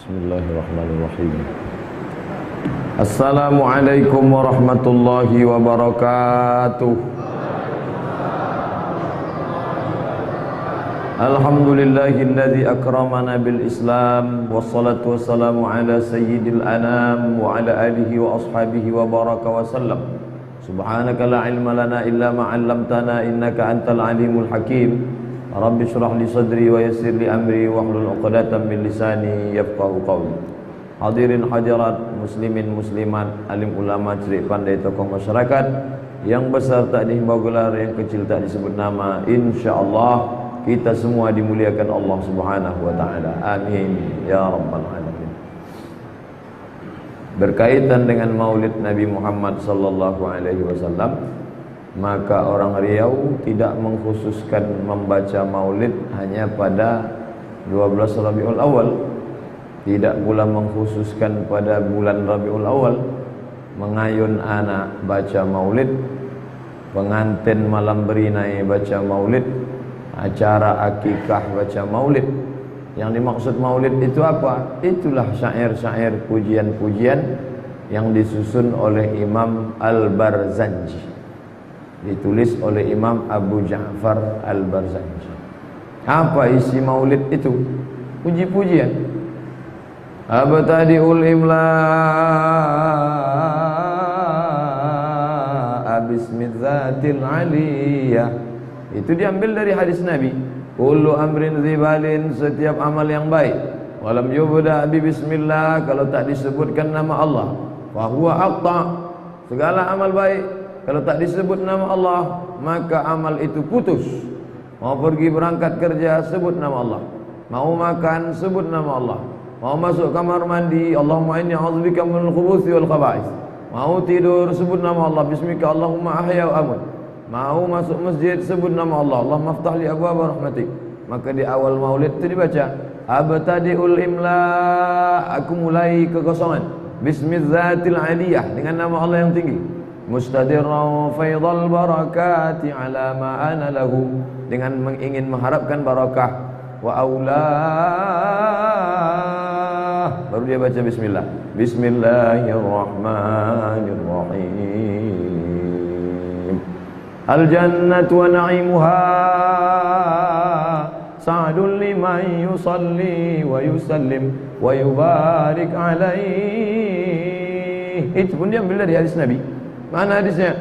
Bismillahirrahmanirrahim. Assalamualaikum warahmatullahi wabarakatuh. Alhamdulillahilladzi akramana bil Islam, wassalatu wassalamu ala sayyidil anam wa ala alihi wa ashabihi wa baraka wa sallam. Subhanaka la ilma lana illa ma 'allamtana innaka antal alimul hakim. Rabbi shrah li sadri wa yassir li amri wahlul 'uqdatam min lisani yafqahu qawli. Hadirin hadirat, muslimin muslimat, alim ulama, cerik pandai, tokoh masyarakat, yang besar tak dihimbau gelar, yang kecil tak disebut nama. Insyaallah kita semua dimuliakan Allah Subhanahu wa taala. Amin ya rabbal alamin. Berkaitan dengan Maulid Nabi Muhammad sallallahu alaihi wasallam, maka orang Riau tidak mengkhususkan membaca Maulid hanya pada 12 Rabiul Awal, tidak pula mengkhususkan pada bulan Rabiul Awal. Mengayun anak baca Maulid, pengantin malam berinai baca Maulid, acara akikah baca Maulid. Yang dimaksud Maulid itu apa? Itulah syair-syair, pujian-pujian yang disusun oleh Imam Al-Barzanji, ditulis oleh Imam Abu Ja'far Al-Barzanji. Apa isi Maulid itu? Puji-pujian. Abtadi'ul imla bismidzatil aliyah. Itu diambil dari hadis Nabi. Kullu amrin zibalin, setiap amal yang baik, walam yubda bi bismillah, kalau tak disebutkan nama Allah, fa huwa aqta, segala amal baik kalau tak disebut nama Allah maka amal itu putus. Mau pergi berangkat kerja, sebut nama Allah. Mau makan, sebut nama Allah. Mau masuk kamar mandi, Allahumma inni a'udzubika minal khubuthi wal khaba'ith. Mau tidur, sebut nama Allah. Bismika Allahumma ahya wa amut. Mau masuk masjid, sebut nama Allah. Allahumma aftah li abwaaba rahmatik. Maka di awal Maulid itu dibaca abtadi'ul imla, aku mulai kekosongan, bismidzatil aliyah, dengan nama Allah yang tinggi. Mustadirran faidhal barakati ala ma ana lahu, dengan ingin mengharapkan barakah. Wa aulah, baru dia baca bismillah. Bismillahirrahmanirrahim. Al jannatu wa na'imuha sa'dun liman yusalli wa yusallim wa yubarik alaihi. Itu pun dia ambil dari hadis Nabi. Mana hadisnya?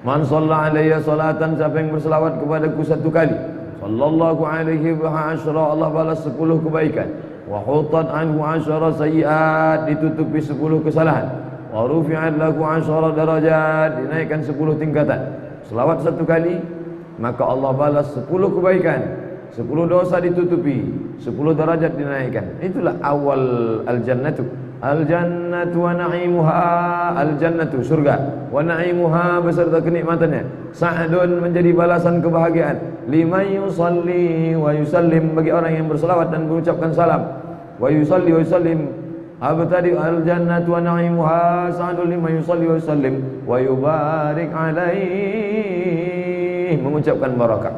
Man shalla alayya salatan, siapa yang berselawat kepadaku satu kali, sallallahu alaihi wa asyara, Allah balas 10 kebaikan. Wa hutat anhu asyara sayiat, ditutupi 10 kesalahan. Wa rufi'at lahu asyara darajat, dinaikkan 10 tingkatan. Selawat satu kali, maka Allah balas 10 kebaikan, 10 dosa ditutupi, 10 derajat dinaikkan. Itulah awal al-jannatu. Al-jannatu wa na'imuha, al-jannatu surga, wa na'imuha beserta kenikmatannya, sa'dun menjadi balasan kebahagiaan, liman yusalli wa yusallim, bagi orang yang berselawat dan mengucapkan salam, wa yusalli wa yusallim. Abtadi al-jannatu wa na'imuha sa'dun liman yusalli wa yusallim wa yubarik alaihi, mengucapkan barakah.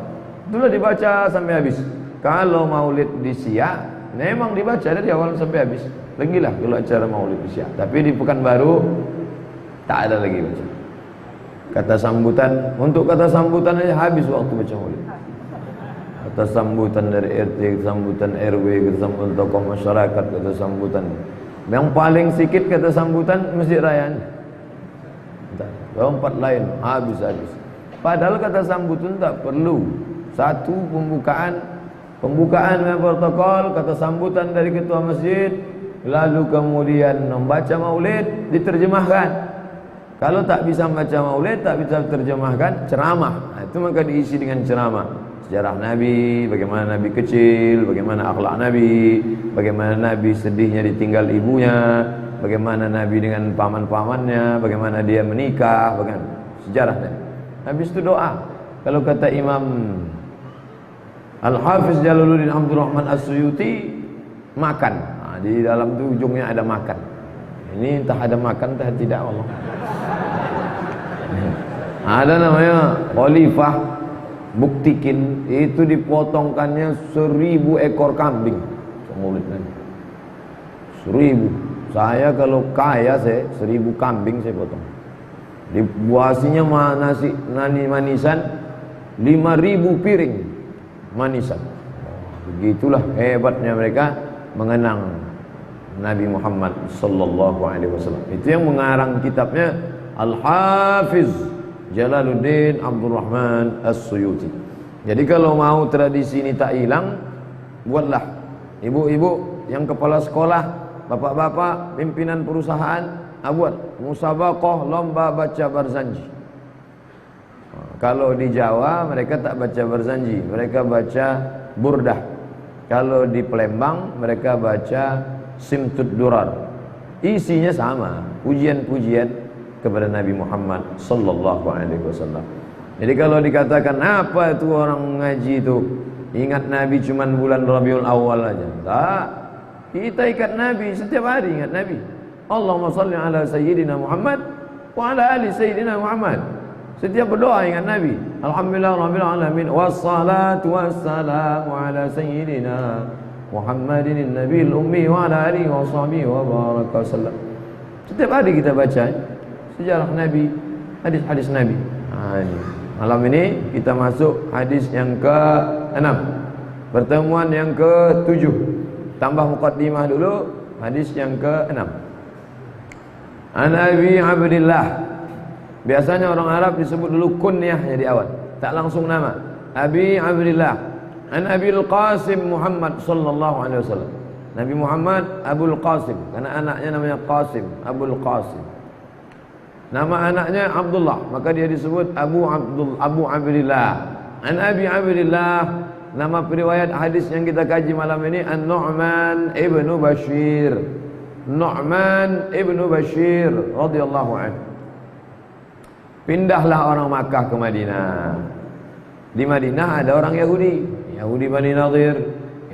Itulah dibaca sampai habis. Kalau Maulid di Siak memang dibaca dari awal sampai habis. Legilah kalau acara Maulid di Siak. Tapi di Pekanbaru tak ada lagi baca. Kata sambutan, untuk kata sambutan aja habis waktu baca Maulid. Kata sambutan dari RT, sambutan RW, kata sambutan tokoh masyarakat, kata sambutan. Yang paling sikit kata sambutan Masjid Raya. Tempat lain habis-habis. Padahal kata sambutan tak perlu. Satu, pembukaan dengan protokol, kata sambutan dari ketua masjid, lalu kemudian membaca Maulid, diterjemahkan. Kalau tak bisa membaca Maulid, tak bisa terjemahkan, ceramah. Nah, itu maka diisi dengan ceramah. Sejarah Nabi, bagaimana Nabi kecil, bagaimana akhlak Nabi, bagaimana Nabi sedihnya ditinggal ibunya, bagaimana Nabi dengan paman-pamannya, bagaimana dia menikah, bagaimana sejarah Nabi. Habis itu doa. Kalau kata Imam Al-Hafiz Jalaluddin Abdurrahman As-Suyuti, makan. Nah, di dalam itu ujungnya ada makan. Ini entah ada makan entah tidak, Allah. Ada namanya Khalifah Buktikin, itu dipotongkannya 1000 ekor kambing. Maulid Nabi. 1000. Saya kalau kaya saya 1000 kambing saya potong. Dibuasinya nasi manisan 5000 piring manisan. Begitulah hebatnya mereka mengenang Nabi Muhammad sallallahu alaihi wasallam. Itu yang mengarang kitabnya Al-Hafiz Jalaluddin Abdul Rahman As-Suyuti. Jadi kalau mau tradisi ini tak hilang, buatlah ibu-ibu yang kepala sekolah, bapak-bapak pimpinan perusahaan, buat musabaqah lomba baca Barzanji. Kalau di Jawa mereka tak baca Barzanji, mereka baca Burdah. Kalau di Palembang mereka baca Simtud Durar. Isinya sama, pujian-pujian kepada Nabi Muhammad sallallahu alaihi wasallam. Jadi kalau dikatakan apa itu orang ngaji itu ingat Nabi cuman bulan Rabiul Awal aja. Tak. Kita ikat Nabi setiap hari, ingat Nabi. Allahumma salli ala sayyidina Muhammad wa ala ali sayyidina Muhammad. Setiap berdoa ingat Nabi. Alhamdulillah rabbil alamin wassalatu wassalamu ala sayyidina Muhammadin nabiyil ummi wa ala alihi wa sahbihi wa baraka wasallam. Setiap hari kita baca sejarah Nabi, hadis-hadis Nabi. Malam ini kita masuk hadis yang ke-6. Pertemuan yang ke-7. Tambah muqaddimah dulu, hadis yang ke-6. An Abi Abdillah. Biasanya orang Arab disebut dulu kunyahnya di awal, tak langsung nama. Abi Abdillah. An Abil Qasim Muhammad sallallahu alaihi wasallam. Nabi Muhammad Abul Qasim, karena anaknya namanya Qasim, Abul Qasim. Nama anaknya Abdullah, maka dia disebut Abu Abdillah. An Abi Abdillah. Nama periwayat hadis yang kita kaji malam ini An-Nu'man ibnu Bashir. Nu'man ibnu Bashir radhiyallahu anhu. Pindahlah orang Makkah ke Madinah. Di Madinah ada orang Yahudi, Yahudi Bani Nadir,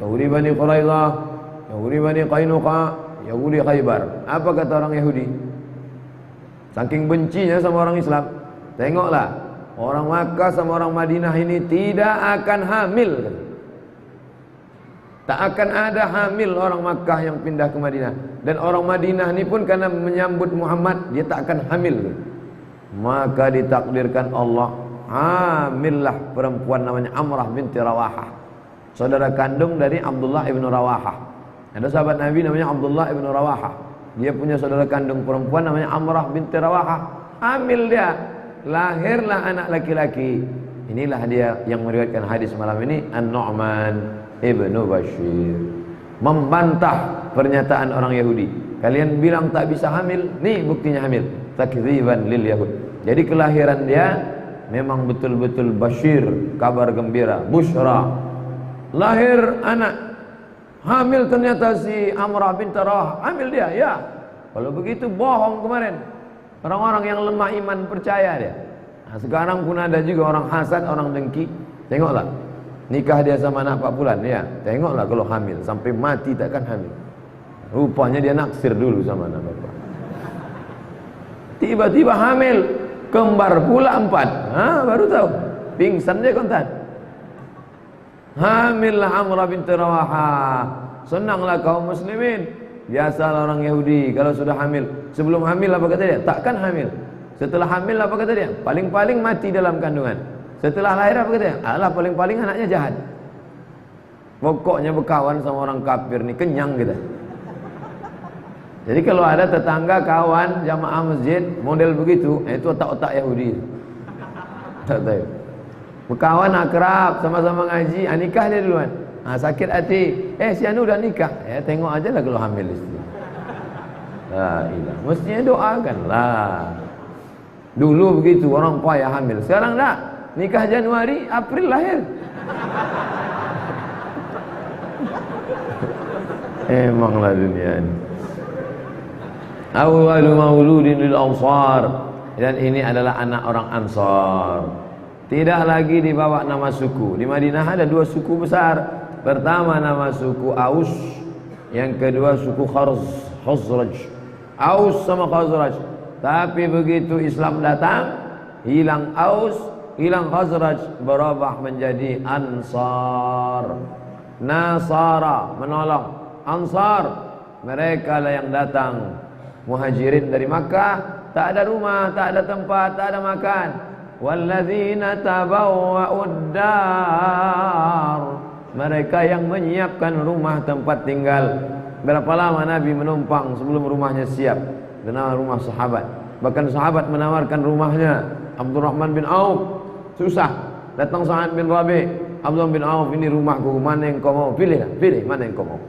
Yahudi Bani Quraidah, Yahudi Bani Qainuqa, Yahudi Khaybar. Apa kata orang Yahudi? Saking bencinya sama orang Islam, tengoklah, orang Makkah sama orang Madinah ini tidak akan hamil. Tak akan ada hamil orang Makkah yang pindah ke Madinah. Dan orang Madinah ini pun karena menyambut Muhammad, dia tak akan hamil. Maka ditakdirkan Allah, hamillah perempuan namanya Amrah binti Rawahah, saudara kandung dari Abdullah ibn Rawahah. Ada sahabat Nabi namanya Abdullah ibn Rawahah. Dia punya saudara kandung perempuan namanya Amrah binti Rawahah. Hamil dia, lahirlah anak laki-laki. Inilah dia yang meriwayatkan hadis malam ini, An-Nu'man ibnu Bashir. Membantah pernyataan orang Yahudi. Kalian bilang tak bisa hamil, nih buktinya hamil. Takdziban lil Yahud. Jadi kelahiran dia memang betul-betul Bashir, kabar gembira, busyra. Lahir anak, hamil ternyata si Amrah binti Rawahah, hamil dia, ya. Kalau begitu bohong kemarin. Orang-orang yang lemah iman percaya dia. Nah, sekarang pun ada juga orang hasad, orang dengki. Tengoklah, nikah dia sama anak 4 bulan, ya. Tengoklah kalau hamil, sampai mati takkan hamil. Rupanya dia naksir dulu sama anak bapak. Tiba-tiba hamil, kembar pula 4. Baru tahu, pingsan dia kontan. Hamillah Amrah binti Rawahah. Senanglah kaum muslimin. Biasalah orang Yahudi kalau sudah hamil. Sebelum hamil apa kata dia? Takkan hamil. Setelah hamil apa kata dia? Paling-paling mati dalam kandungan. Setelah lahir apa kata dia? Alah, paling-paling anaknya jahat. Pokoknya berkawan sama orang kafir ni kenyang kita. Jadi kalau ada tetangga, kawan, jamaah masjid model begitu, itu otak-otak Yahudi. Tak tahu. Berkawan akrab, sama-sama ngaji, nikah dia duluan. Sakit hati, si anu udah nikah, tengok aja lah kalau hamil istri. La ilah, mestinya doakan lah. Dulu begitu orang payah hamil, sekarang tak. Nikah Januari, April lahir. Emanglah dunia ini. Awwalu mauludin lil Ansar. Dan ini adalah anak orang Ansar. Tidak lagi dibawa nama suku. Di Madinah ada 2 suku besar. Pertama nama suku Aus, yang kedua suku Khazraj. Aus sama Khazraj. Tapi begitu Islam datang, hilang Aus, hilang Khazraj, berubah menjadi Ansar. Nasara, menolong. Ansar, mereka lah yang datang muhajirin dari Makkah, tak ada rumah, tak ada tempat, tak ada makan. Walladzina tabawwa'ud dar, mereka yang menyiapkan rumah tempat tinggal. Berapa lama Nabi menumpang sebelum rumahnya siap? Kenal rumah sahabat. Bahkan sahabat menawarkan rumahnya. Abdurrahman bin Auf susah, datang Sa'ad bin Rabi', Abdullah bin Auf, ini rumahku, mana yang kau mau? Pilih, mana yang kau mau.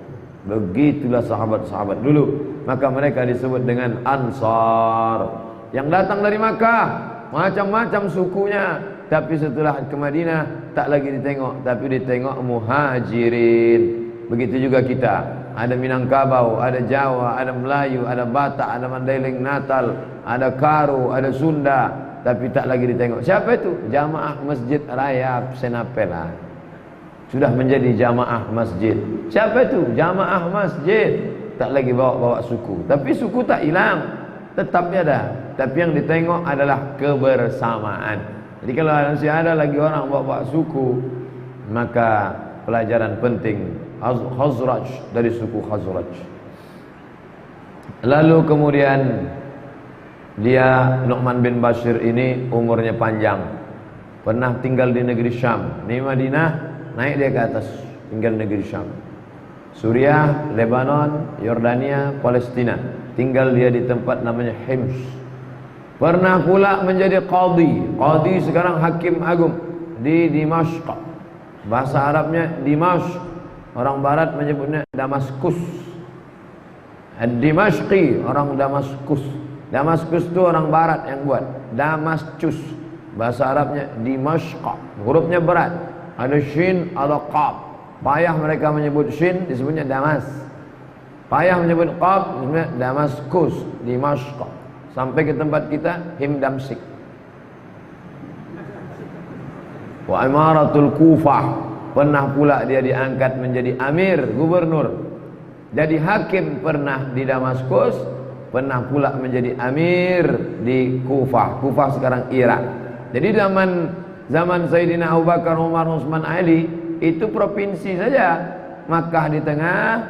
Begitulah sahabat-sahabat dulu. Maka mereka disebut dengan Ansar, yang datang dari Makkah, macam-macam sukunya. Tapi setelah ke Madinah tak lagi ditengok, tapi ditengok Muhajirin. Begitu juga kita, ada Minangkabau, ada Jawa, ada Melayu, ada Batak, ada Mandailing Natal, ada Karo, ada Sunda, tapi tak lagi ditengok. Siapa itu? Jamaah Masjid Raya Senapela. Sudah menjadi jamaah masjid. Siapa itu? Jamaah masjid. Tak lagi bawa-bawa suku. Tapi suku tak hilang, tetap ada. Tapi yang ditengok adalah kebersamaan. Jadi kalau masih ada lagi orang bawa-bawa suku, maka pelajaran penting Khazraj, dari suku Khazraj. Lalu kemudian dia, Nu'man bin Bashir ini umurnya panjang, pernah tinggal di negeri Syam. Di Madinah, naik dia ke atas, tinggal di negeri Syam. Suriah, Lebanon, Yordania, Palestina. Tinggal dia di tempat namanya Hims. Pernah pula menjadi qadhi. Qadhi sekarang hakim agung di Dimashq. Bahasa Arabnya Dimashq. Orang barat menyebutnya Damaskus. Dimashqi, orang Damaskus. Damaskus itu orang barat yang buat. Damascus. Bahasa Arabnya Dimashq. Hurufnya berat. Ada shin, ada qaf. Payah mereka menyebut shin, disebutnya Damas. Payah menyebut qaf, disebutnya Damaskus, Dimashq. Sampai ke tempat kita Himdamsik. Wa imaratul Kufah. Pernah pula dia diangkat menjadi amir, gubernur. Jadi hakim pernah di Damaskus, pernah pula menjadi amir di Kufah. Kufah sekarang Irak. Jadi zaman Sayyidina Abu Bakar, Umar, Utsman, Ali, itu provinsi saja. Makkah di tengah,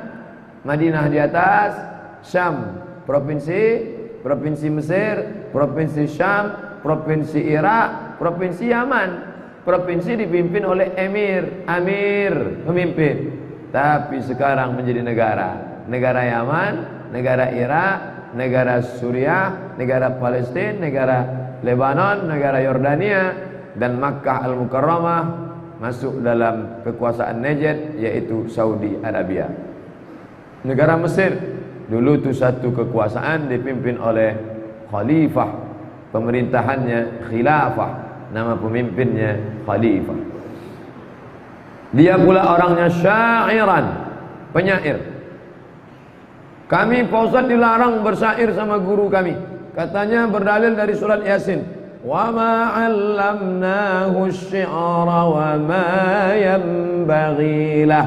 Madinah di atas, Syam provinsi Mesir, provinsi Syam, provinsi Irak, provinsi Yaman. Provinsi dipimpin oleh amir, pemimpin. Tapi sekarang menjadi negara. Negara Yaman, negara Irak, negara Suriah, negara Palestina, negara Lebanon, negara Yordania, dan Makkah Al-Mukarramah masuk dalam kekuasaan Najd, yaitu Saudi Arabia. Negara Mesir dulu itu satu kekuasaan dipimpin oleh khalifah, pemerintahannya khilafah, nama pemimpinnya khalifah. Dia pula orangnya syairan, penyair. Kami Pak Ustaz dilarang bersyair sama guru kami. Katanya berdalil dari surat Yasin. Wa ma 'allamnahu asy-syi'ra wa ma yanbaghi lah.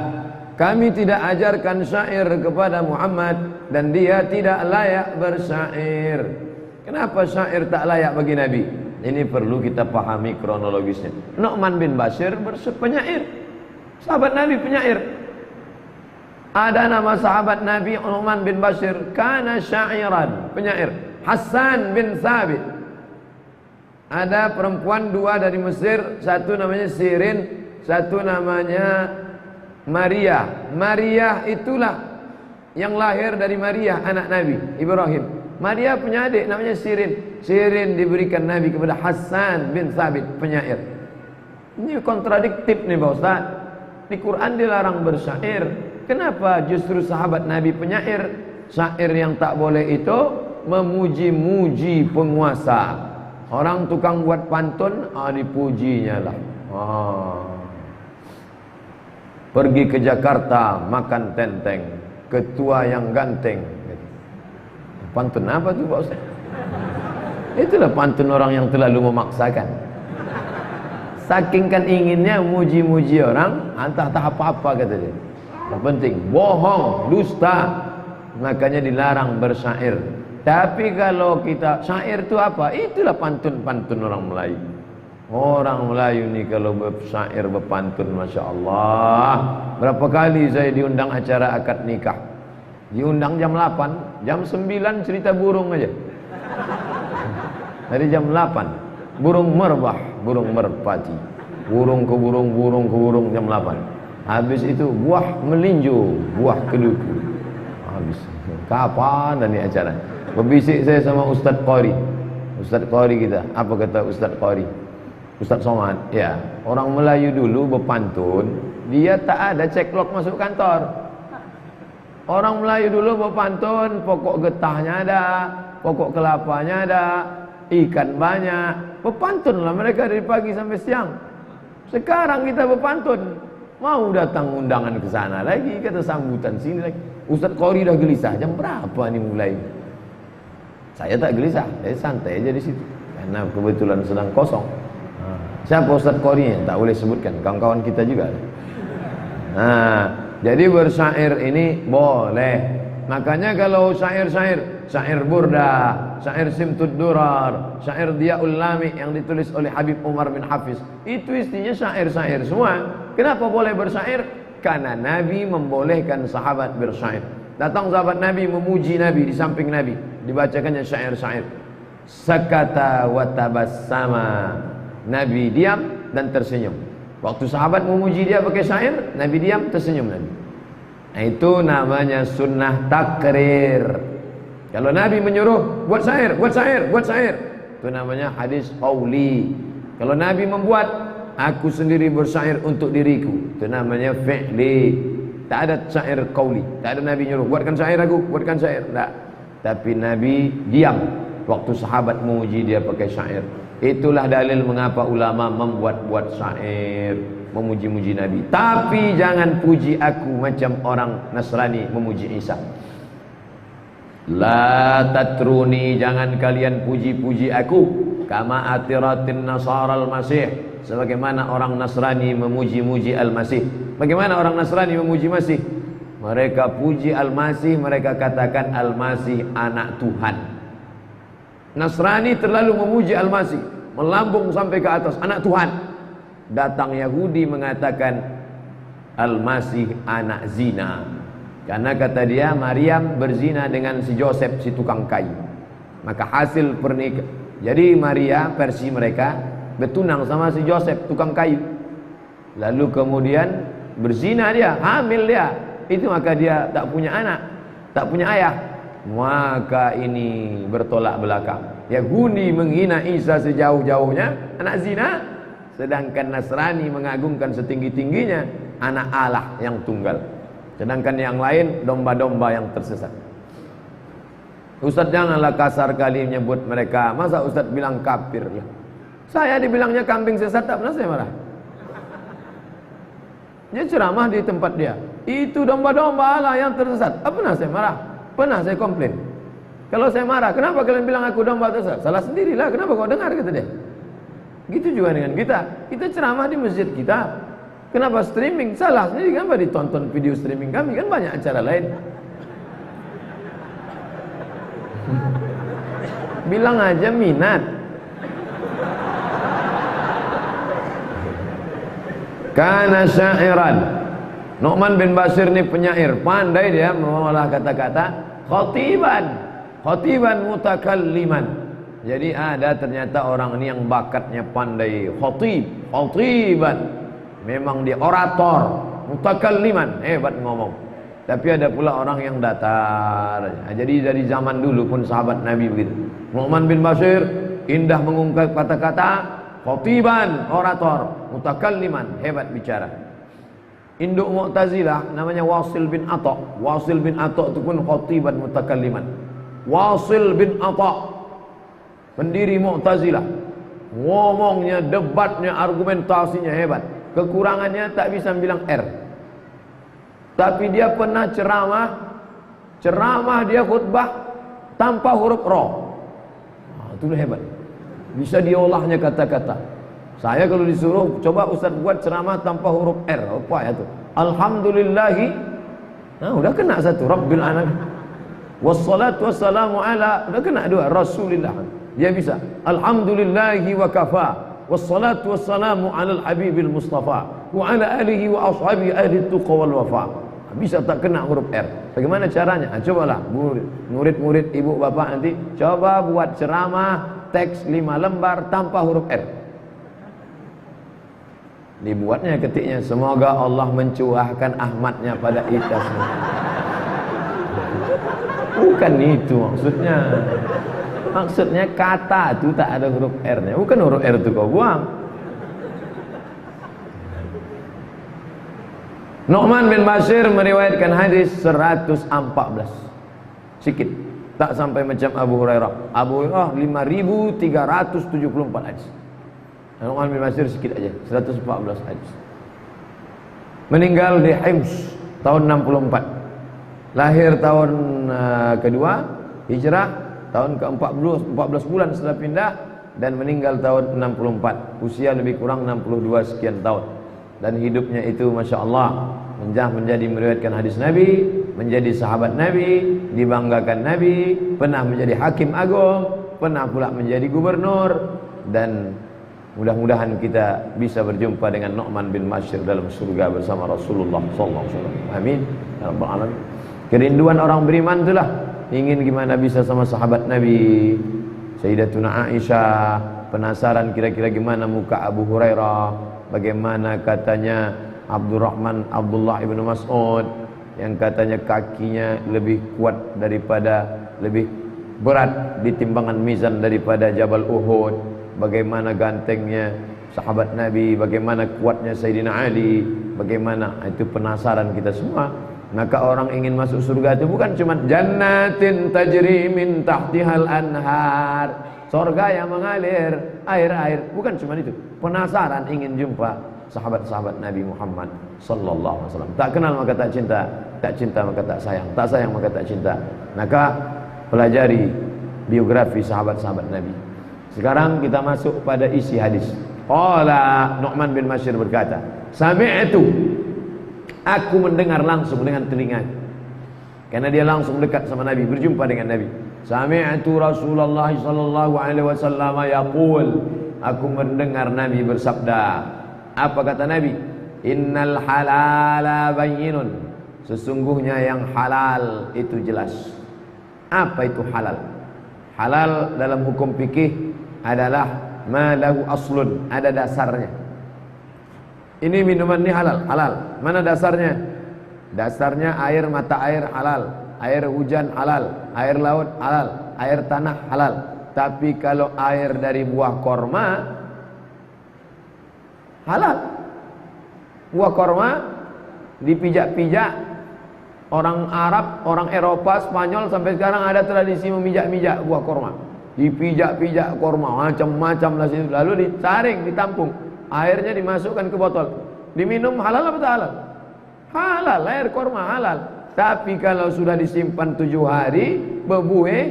Kami tidak ajarkan syair kepada Muhammad dan dia tidak layak bersyair. Kenapa syair tak layak bagi Nabi? Ini perlu kita pahami kronologisnya. Nu'man bin Bashir penyair. Sahabat Nabi penyair. Ada nama sahabat Nabi Nu'man bin Bashir, kana syairan, penyair. Hassan bin Thabit. Ada perempuan dua dari Mesir, satu namanya Sirin, satu namanya Maria. Maria itulah yang lahir dari Maria, anak Nabi Ibrahim. Maria punya adik namanya Sirin. Sirin diberikan Nabi kepada Hassan bin Thabit, penyair. Ini kontradiktif nih Pak Ustaz. Di Quran dilarang bersyair. Kenapa justru sahabat Nabi penyair? Syair yang tak boleh itu memuji-muji penguasa. Orang tukang buat pantun, dipujinya lah. Pergi ke Jakarta makan tenteng, ketua yang ganteng. Pantun apa tuh Pak Ustaz? Itulah pantun orang yang terlalu memaksakan. Saking kan inginnya muji-muji orang, tak apa-apa kata dia. Yang penting bohong, dusta, makanya dilarang bersyair. Tapi kalau kita syair itu apa? Itulah pantun-pantun orang Melayu. Orang Melayu ni kalau bersyair, berpantun, Masya Allah. Berapa kali saya diundang acara akad nikah. Diundang jam 8, jam 9 cerita burung aja. Dari jam 8, burung merbah, burung merpati, burung ke burung jam 8. Habis itu buah melinjo, buah keduku. Habis. Kapan ini acara? Berbisik saya sama Ustadz Qori. Ustadz Qori kita, apa kata Ustadz Qori? Ustadz Somad, ya, orang Melayu dulu berpantun, dia tak ada ceklok masuk kantor. Orang Melayu dulu berpantun, pokok getahnya ada, pokok kelapanya ada, ikan banyak. Berpantun lah mereka dari pagi sampai siang. Sekarang kita berpantun, mau datang undangan ke sana lagi, kata sambutan sini lagi. Ustadz Qori dah gelisah, jam berapa nih mulai? Saya tak gelisah, saya santai aja di situ, karena kebetulan sedang kosong. Siapa Ustadz Qori? Tak boleh sebutkan, kawan-kawan kita juga. Nah, jadi bersyair ini boleh. Makanya kalau syair-syair, syair burda, syair simtud durar, syair diaul lami yang ditulis oleh Habib Umar bin Hafiz, itu istinya syair-syair semua. Kenapa boleh bersyair? Karena Nabi membolehkan sahabat bersyair. Datang sahabat Nabi memuji Nabi di samping Nabi, dibacakannya syair-syair. Sakata wa tabassama, Nabi diam dan tersenyum. Waktu sahabat memuji dia pakai syair, Nabi diam, tersenyum Nabi. Nah, itu namanya sunnah takrir. Kalau Nabi menyuruh buat syair, buat syair, buat syair, itu namanya hadis qauli. Kalau Nabi membuat, aku sendiri bersyair untuk diriku, itu namanya fi'li. Tak ada syair qauli. Tak ada Nabi nyuruh buatkan syair aku, buatkan syair. Tak. Tapi Nabi diam waktu sahabat memuji dia pakai syair. Itulah dalil mengapa ulama membuat-buat syair memuji-muji Nabi. Tapi jangan puji aku macam orang Nasrani memuji Isa. La tatruni, jangan kalian puji-puji aku kama atiratin nasara al-masih, sebagaimana orang Nasrani memuji-muji al-Masih. Bagaimana orang Nasrani memuji Masih? Mereka puji al-Masih, mereka katakan al-Masih anak Tuhan. Nasrani terlalu memuji al-Masih, melambung sampai ke atas, anak Tuhan. Datang Yahudi mengatakan al-Masih anak zina, karena kata dia Maryam berzina dengan si Joseph, si tukang kayu. Maka hasil pernikahan, jadi Maria versi mereka bertunang sama si Joseph, tukang kayu. Lalu kemudian berzina dia, hamil dia. Itu maka dia tak punya anak, tak punya ayah. Maka ini bertolak belakang. Yahudi menghina Isa sejauh-jauhnya, anak zina. Sedangkan Nasrani mengagungkan setinggi-tingginya anak Allah yang tunggal. Sedangkan yang lain domba-domba yang tersesat. Ustaz janganlah kasar kali menyebut mereka. Masa Ustaz bilang kafir ya? Saya dibilangnya kambing sesat, tak pernah saya marah. Dia ceramah di tempat dia, itu domba-domba Allah yang tersesat. Tak pernah saya marah. Pernah saya komplain. Kalau saya marah, kenapa kalian bilang aku domba tersesat? Salah sendirilah, kenapa kau dengar, kata dia. Gitu juga dengan kita. Kita ceramah di masjid kita. Kenapa streaming? Salah sendiri. Kenapa ditonton video streaming kami? Kan banyak acara lain. Bilang aja minat. Kana syairan. Nu'man bin Bashir ini penyair, pandai dia mengolah kata-kata. Khatiban mutakalliman. Jadi ada ternyata orang ini yang bakatnya pandai khatiban. Memang dia orator, mutakalliman, hebat ngomong. Tapi ada pula orang yang datar. Jadi dari zaman dulu pun sahabat Nabi begitu. Nu'man bin Bashir indah mengungkap kata-kata, khatiban, orator, mutakalliman, hebat bicara. Induk Mu'tazilah namanya Wasil bin Atha. Wasil bin Atha itu pun khatiban mutakalliman. Wasil bin Atha, pendiri Mu'tazilah, ngomongnya, debatnya, argumentasinya hebat. Kekurangannya tak bisa bilang R. Tapi dia pernah ceramah dia khutbah tanpa huruf Ra. Itu hebat. Bisa diolahnya kata-kata. Saya kalau disuruh coba Ustaz buat ceramah tanpa huruf R, apa ya itu? Alhamdulillahi. Nah, udah kena satu, Rabbil alamin. Wassalatu wassalamu ala, udah kena dua, Rasulillah. Dia bisa. Alhamdulillahi wa kafa. Wassalatu wassalamu ala al-habibil mustafa wa ala alihi wa ashabi ahli tuqa wal wafa. bisa tak kena huruf R. Bagaimana caranya? Cobalah murid-murid ibu bapak nanti coba buat ceramah teks 5 lembar tanpa huruf R. Dibuatnya ketiknya, semoga Allah mencuahkan ahmadnya pada kita semua. Bukan itu maksudnya. Maksudnya kata itu tak ada huruf R-nya. Bukan huruf R itu kau buang. Nu'man bin Bashir meriwayatkan hadis 114. Sikit. Tak sampai macam Abu Hurairah. Abu Hurairah 5374 hadis. Nu'man bin Bashir sikit aja, 114 hadis. Meninggal di Hims tahun 64. Lahir tahun kedua Hijrah, tahun ke-14 bulan setelah pindah, dan meninggal tahun 64. Usia lebih kurang 62 sekian tahun. Dan hidupnya itu Masya Allah menjadi meriwayatkan hadis Nabi, menjadi sahabat Nabi, dibanggakan Nabi, pernah menjadi hakim agung, pernah pula menjadi gubernur. Dan mudah-mudahan kita bisa berjumpa dengan Nu'man bin Bashir dalam surga bersama Rasulullah SAW. Amin ya rabbal alamin. Kerinduan orang beriman itulah, ingin gimana bisa sama sahabat Nabi. Sayyidatuna Aisyah penasaran kira-kira gimana muka Abu Hurairah, bagaimana katanya Abdullah ibnu Mas'ud yang katanya kakinya lebih kuat daripada, lebih berat di timbangan mizan daripada Jabal Uhud. Bagaimana gantengnya sahabat Nabi, bagaimana kuatnya Sayyidina Ali, bagaimana itu penasaran kita semua. Maka orang ingin masuk surga itu bukan cuma jannatin tajri min tahtihal anhar, surga yang mengalir air-air, bukan cuma itu. Penasaran ingin jumpa sahabat-sahabat Nabi Muhammad sallallahu alaihi wasallam. Tak kenal maka tak cinta, tak cinta maka tak sayang, tak sayang maka tak cinta. Maka pelajari biografi sahabat-sahabat Nabi. Sekarang kita masuk pada isi hadis. Qala Nu'man bin Bashir berkata, sami'tu, aku mendengar langsung dengan telinga. Karena dia langsung dekat sama Nabi, berjumpa dengan Nabi. Sami'tu Rasulullah sallallahu alaihi wasallam yaqul, aku mendengar Nabi bersabda. Apa kata Nabi? Innal halala bayyinun, sesungguhnya yang halal itu jelas. Apa itu halal? Halal dalam hukum fikih adalah ma lahu aslun, ada dasarnya. Ini minuman ini halal, halal. Mana dasarnya? Dasarnya air, mata air halal, air hujan halal, air laut halal, air tanah halal. Tapi kalau air dari buah korma halal. Buah korma dipijak-pijak orang Arab, orang Eropa, Spanyol, sampai sekarang ada tradisi memijak-mijak buah korma. Dipijak-pijak korma macam-macam lah situ, lalu disaring, ditampung, airnya dimasukkan ke botol, diminum. Halal apa tak halal? Halal, air korma halal. Tapi kalau sudah disimpan 7 hari berbuih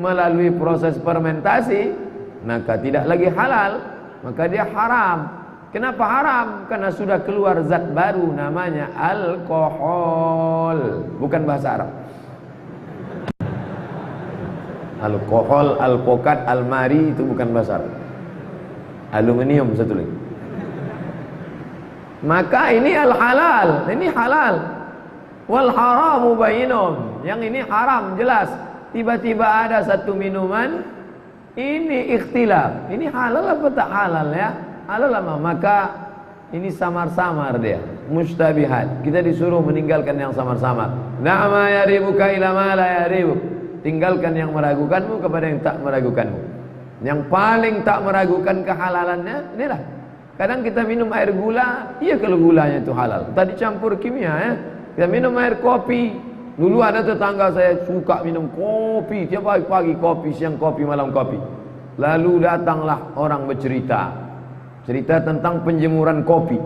melalui proses fermentasi, maka tidak lagi halal, maka dia haram. Kenapa haram? Karena sudah keluar zat baru namanya alkohol. Bukan bahasa Arab. Alkohol, alpokat, almari itu bukan bahasa Arab. Aluminium satu lagi. Maka ini al-halal, ini halal. Wal haramu bayyinun, yang ini haram jelas. Tiba-tiba ada satu minuman, ini ikhtilaf. Ini halal apa tak halal ya? Halal lama, maka ini samar-samar dia, mustabihat. Kita disuruh meninggalkan yang samar-samar. Na'ma yaribuka ila ma la yaribuk. Tinggalkan yang meragukanmu kepada yang tak meragukanmu. Yang paling tak meragukan kehalalannya inilah. Kadang kita minum air gula, iya kalau gulanya itu halal. Tadi campur kimia ya. Kita minum air kopi. Dulu ada tetangga saya suka minum kopi, tiap pagi kopi, siang kopi, malam kopi. Lalu datanglah orang bercerita. Cerita tentang penjemuran kopi.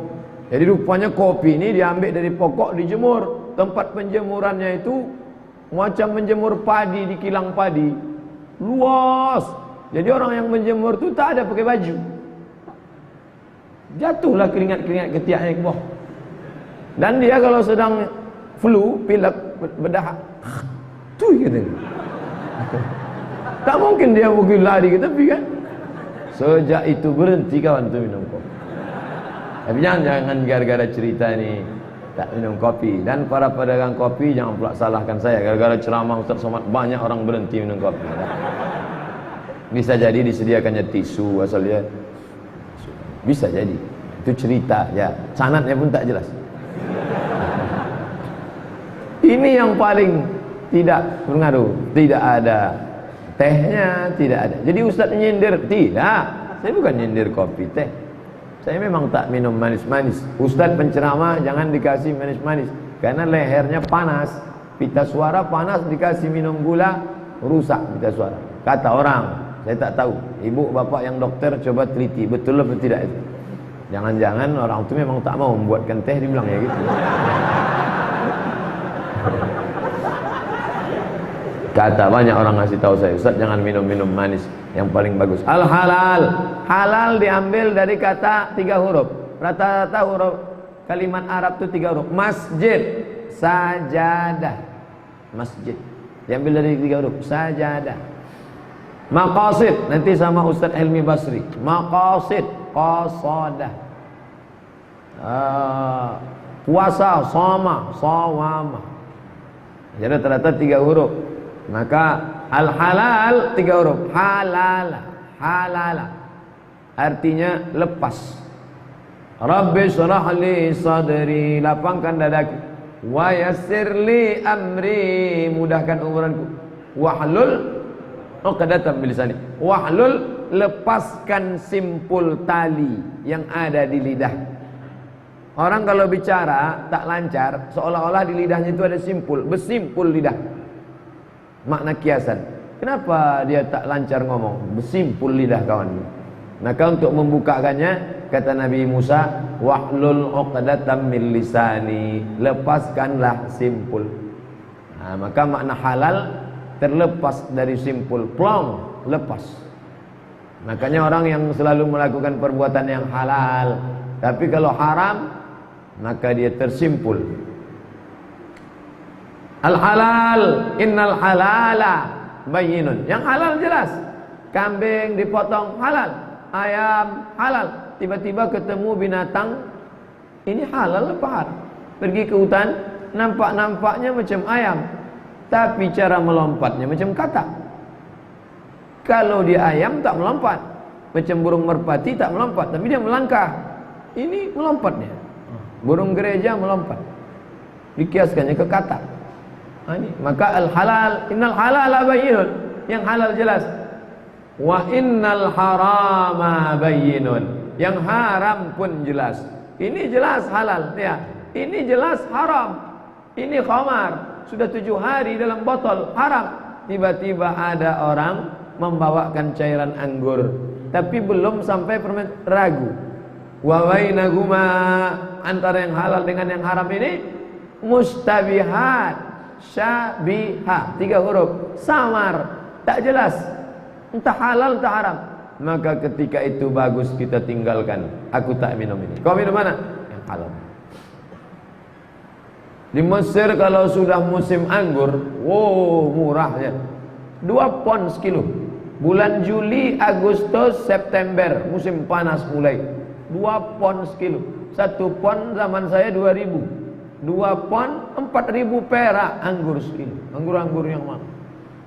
Jadi rupanya kopi ini diambil dari pokok, dijemur. Tempat penjemurannya itu macam menjemur padi di kilang padi. Luas. Jadi orang yang menjemur itu tak ada pakai baju. Jatuhlah keringat-keringat ketiaknya ke bawah. Dan dia kalau sedang flu, pilek, berdahak, tuh gitu. Tak mungkin dia mungkin lari ke tepi kan. Sejak itu berhenti kawan tu minum kopi. Tapi jangan gara-gara cerita ni Tak minum kopi. Dan para pedagang kopi jangan pula salahkan saya. Gara-gara ceramah Ustaz Somad banyak orang berhenti minum kopi. Bisa jadi disediakannya tisu asal dia. Bisa jadi. Itu cerita ya. Sanadnya pun tak jelas. Ini yang paling tidak berpengaruh. Tidak ada tehnya, tidak ada. Jadi Ustaz nyindir, tidak. Saya bukan nyindir kopi teh. Saya memang tak minum manis-manis. Ustaz penceramah jangan dikasih manis-manis karena lehernya panas. Pita suara panas, dikasih minum gula rusak pita suara. Kata orang, saya tak tahu. Ibu bapak yang dokter coba teliti betul atau tidak itu. Jangan-jangan orang itu memang tak mau membuatkan teh, dibilang ya gitu. Kata banyak orang ngasih tahu saya, Ustaz jangan minum-minum manis, yang paling bagus. Al-halal, halal diambil dari kata 3 huruf. Rata-rata huruf kalimat Arab itu 3 huruf. Masjid, sajadah. Masjid diambil dari 3 huruf, sajadah. Maqasid, nanti sama Ustaz Helmi Basri. Maqasid, qasadah. Puasa, soma, sawama. Jadi rata-rata 3 huruf. Maka al-halal 3 huruf. Halala, halala artinya lepas. Rabbi syrah li sadri, lapangkan dadaku. Wa yassir li amri, mudahkan umuranku. Wahlul uqdatam min lisani, wahlul, lepaskan simpul tali yang ada di lidah. Orang kalau bicara tak lancar, seolah-olah di lidahnya itu ada simpul, bersimpul lidah. Makna kiasan. Kenapa dia tak lancar ngomong? Bersimpul lidah kawan. Maka untuk membukakannya kata Nabi Musa, wahlul uqdatam min lisani, lepaskanlah simpul. Nah, maka makna halal terlepas dari simpul, plong, lepas. Makanya orang yang selalu melakukan perbuatan yang halal, tapi kalau haram maka dia tersimpul. Al-halal, innal halala bayyinun. Yang halal jelas. Kambing dipotong halal, ayam halal. Tiba-tiba ketemu binatang ini halal apa haram? Pergi ke hutan, nampak-nampaknya macam ayam, tapi cara melompatnya macam katak. Kalau dia ayam tak melompat, macam burung merpati tak melompat, tapi dia melangkah. Ini melompatnya. Burung gereja melompat. Dikiaskannya ke katak. Ini. Maka al-halal, innal halala bayyinun, yang halal jelas. Wa innal harama bayyinun, yang haram pun jelas. Ini jelas halal ya. Ini jelas haram. Ini khamar, sudah 7 hari dalam botol, haram. Tiba-tiba ada orang membawakan cairan anggur, tapi belum sampai ragu. Wa bainahuma, antara yang halal dengan yang haram ini mustabihat, syabiha, 3 huruf, samar, tak jelas, entah halal entah haram. Maka ketika itu bagus kita tinggalkan. Aku tak minum ini. Kau minum mana? Yang halal. Di Mesir kalau sudah musim anggur, wow, murahnya 2 pon sekilo. Bulan Juli, Agustus, September, musim panas mulai, 2 pon sekilo. 1 pon zaman saya 2000. 2 pon 4.000 perak anggur sekilo. Anggur-anggur yang mana?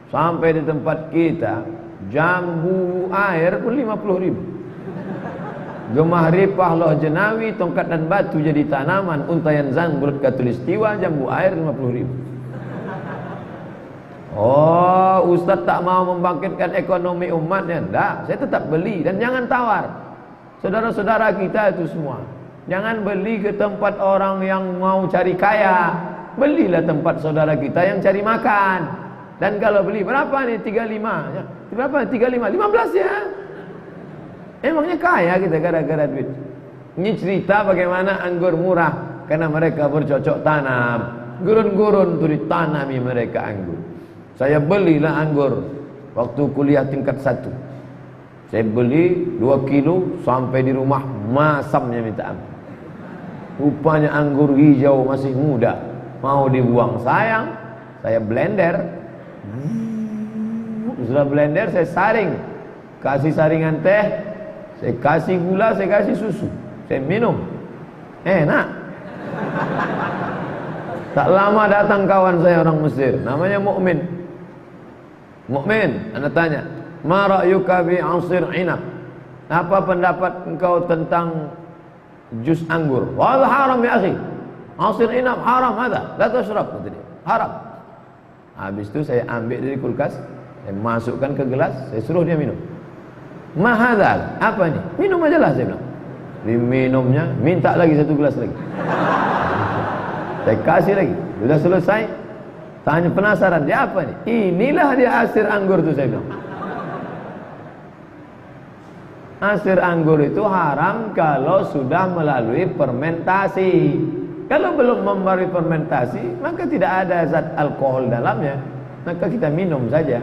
Sampai di tempat kita jambu air pun 50.000. Gemah ripah loh jenawi, tongkat dan batu jadi tanaman, untayan zangbrut katulistiwa, jambu air 50.000. Oh, Ustaz tak mau membangkitkan ekonomi umatnya? Enggak, saya tetap beli dan jangan tawar. Saudara-saudara kita itu semua, jangan beli ke tempat orang yang mau cari kaya. Belilah tempat saudara kita yang cari makan. Dan kalau beli berapa nih? 35 ya. Berapa? 35, 15 ya. Emangnya kaya kita gara-gara duit. Ini cerita bagaimana anggur murah karena mereka bercocok tanam. Gurun-gurun tuh ditanami mereka anggur. Saya belilah anggur waktu kuliah tingkat 1. Saya beli 2 kilo sampai di rumah masamnya minta ampun. Rupanya anggur hijau masih muda, mau dibuang sayang. Saya blender. Setelah blender saya saring, kasih saringan teh, saya kasih gula, saya kasih susu, saya minum, enak. Tak lama datang kawan saya orang Mesir, namanya Mukmin. Mukmin, anda tanya, ma ra'yuka bi 'asir inab? Apa pendapat engkau tentang jus anggur? Wah, haram ya akhi. 'Asir inab haram ada, la tashrab, kata dia. Haram. Habis itu saya ambil dari kulkas, saya masukkan ke gelas, saya suruh dia minum. Ma hadzal? Apa ini? Minum aja lah, saya bilang. Diminumnya, minta lagi satu gelas lagi. Saya kasih lagi. Sudah selesai, tanya penasaran, dia apa nih? Inilah dia asir anggur tuh, saya bilang. Asir anggur itu haram kalau sudah melalui fermentasi. Kalau belum melalui fermentasi, maka tidak ada zat alkohol dalamnya, maka kita minum saja.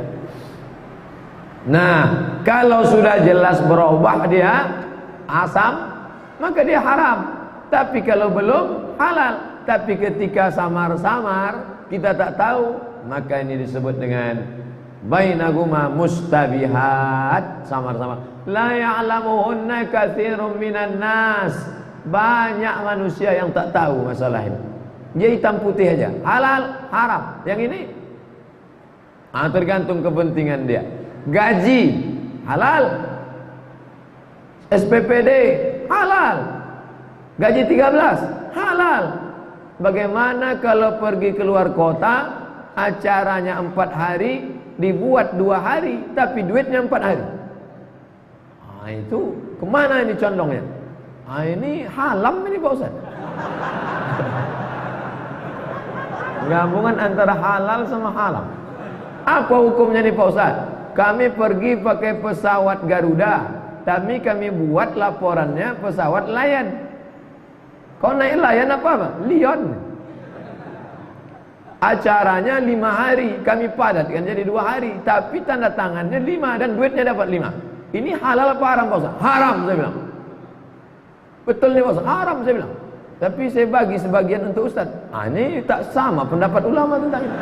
Nah, kalau sudah jelas berubah dia asam, maka dia haram. Tapi kalau belum, halal. Tapi ketika samar-samar, kita tak tahu, maka ini disebut dengan bainahuma mustabihat, samar-samar. La ya'lamuhunna katsirun minan nas. Banyak manusia yang tak tahu masalah ini. Dia hitam putih aja, halal, haram. Yang ini tergantung kepentingan dia. Gaji halal, SPPD halal, gaji 13 halal. Bagaimana kalau pergi keluar kota, acaranya 4 hari, dibuat 2 hari, tapi duitnya 4 hari. Itu kemana ini condongnya? Ini halam ini Pak Ustaz. Gabungan antara halal sama haram. Apa hukumnya nih Pak Ustaz? Kami pergi pakai pesawat Garuda, tapi kami buat laporannya pesawat Lion. Kau naik Lion apa? Lion. Acaranya 5 hari, kami padatkan jadi 2 hari, tapi tanda tangannya 5 dan duitnya dapat 5. Ini halal apa haram Pak Ustaz? Haram, saya bilang. Betul nih Pak Ustaz, haram saya bilang. Tapi saya bagi sebagian untuk Ustaz. Ini tak sama pendapat ulama tentang ini.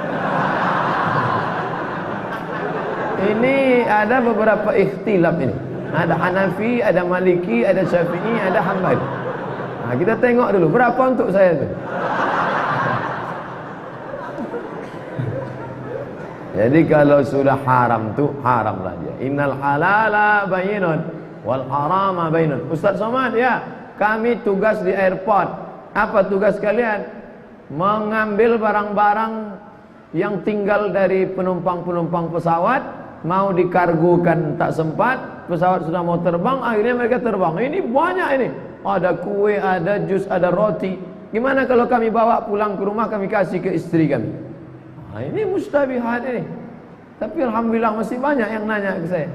Ini ada beberapa ikhtilaf ini. Ada Hanafi, ada Maliki, ada Syafi'i, ada Hambali. Kita tengok dulu berapa untuk saya tu. Jadi kalau sudah haram tu haramlah dia. Innal halala bayyinun wal harama bayyinun. Ustaz Somad, ya, kami tugas di airport. Apa tugas kalian? Mengambil barang-barang yang tinggal dari penumpang-penumpang pesawat, mau dikargokan tak sempat, pesawat sudah mau terbang, akhirnya mereka terbang. Ini banyak ini. Ada kue, ada jus, ada roti. Gimana kalau kami bawa pulang ke rumah, kami kasih ke istri kami? Ini mustabihat ini. Tapi alhamdulillah masih banyak yang nanya ke saya.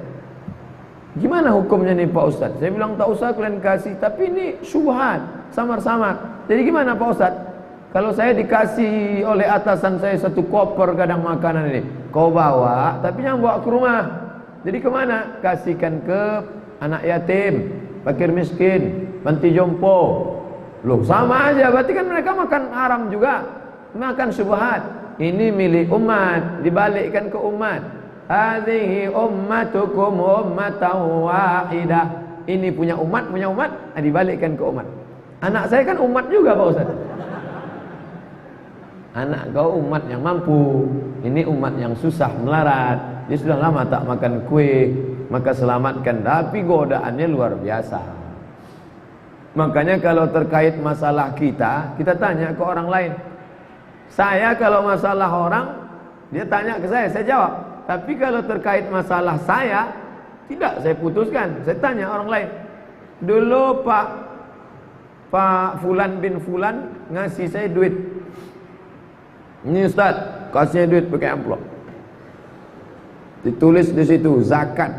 Gimana hukumnya nih Pak Ustaz? Saya bilang tak usah kalian kasih, tapi ini syubhat, samar-samar. Jadi gimana Pak Ustaz? Kalau saya dikasih oleh atasan saya satu koper kadang makanan ini, kau bawa, tapi jangan bawa ke rumah. Jadi kemana? Kasihkan ke anak yatim, fakir miskin, panti jompo. Loh sama aja, berarti kan mereka makan haram juga, makan syubhat. Ini milik umat, dibalikkan ke umat. Hadhihi ummatukum ummatan wahidah. Ini punya umat, dibalikkan ke umat. Anak saya kan umat juga Pak Ustaz. Anak kau umat yang mampu, ini umat yang susah melarat. Dia sudah lama tak makan kue, maka selamatkan. Tapi godaannya luar biasa. Makanya kalau terkait masalah kita tanya ke orang lain. Saya kalau masalah orang, dia tanya ke saya jawab. Tapi kalau terkait masalah saya, tidak, saya putuskan. Saya tanya orang lain. Dulu Pak Fulan bin Fulan ngasih saya duit. Ini Ustaz, kasih duit pakai amplop. Ditulis di situ zakat.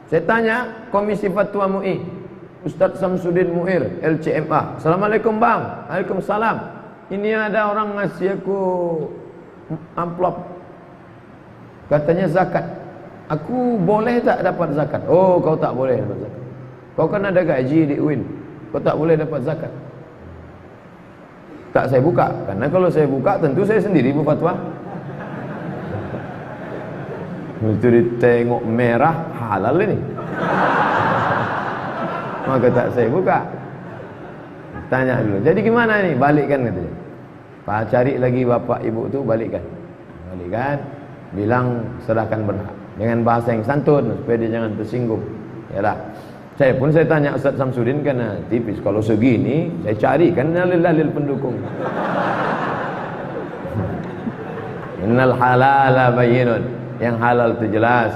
Saya tanya Komisi Fatwa MUI, Ustaz Samsudin Muir, LCMA. Assalamualaikum Bang. Waalaikumsalam. Ini ada orang ngasih aku amplop, katanya zakat. Aku boleh tak dapat zakat? Oh, kau tak boleh dapat zakat. Kau kan ada gaji di UIN, kau tak boleh dapat zakat. Tak saya buka, karena kalau saya buka tentu saya sendiri berfatwa. Itu ditengok merah, halal ini. Maka tak saya buka. Tanya dulu. Jadi gimana nih? Balikkan katanya. Pak cari lagi bapak ibu tuh balikkan. Balikkan. Bilang serahkan berhak. Dengan bahasa yang santun supaya dia jangan tersinggung. Yalah. Saya tanya Ustaz Samsudin karena tipis. Kalau segini saya carikan dalil-dalil pendukung. Innal halala bayyinun. Yang halal itu jelas.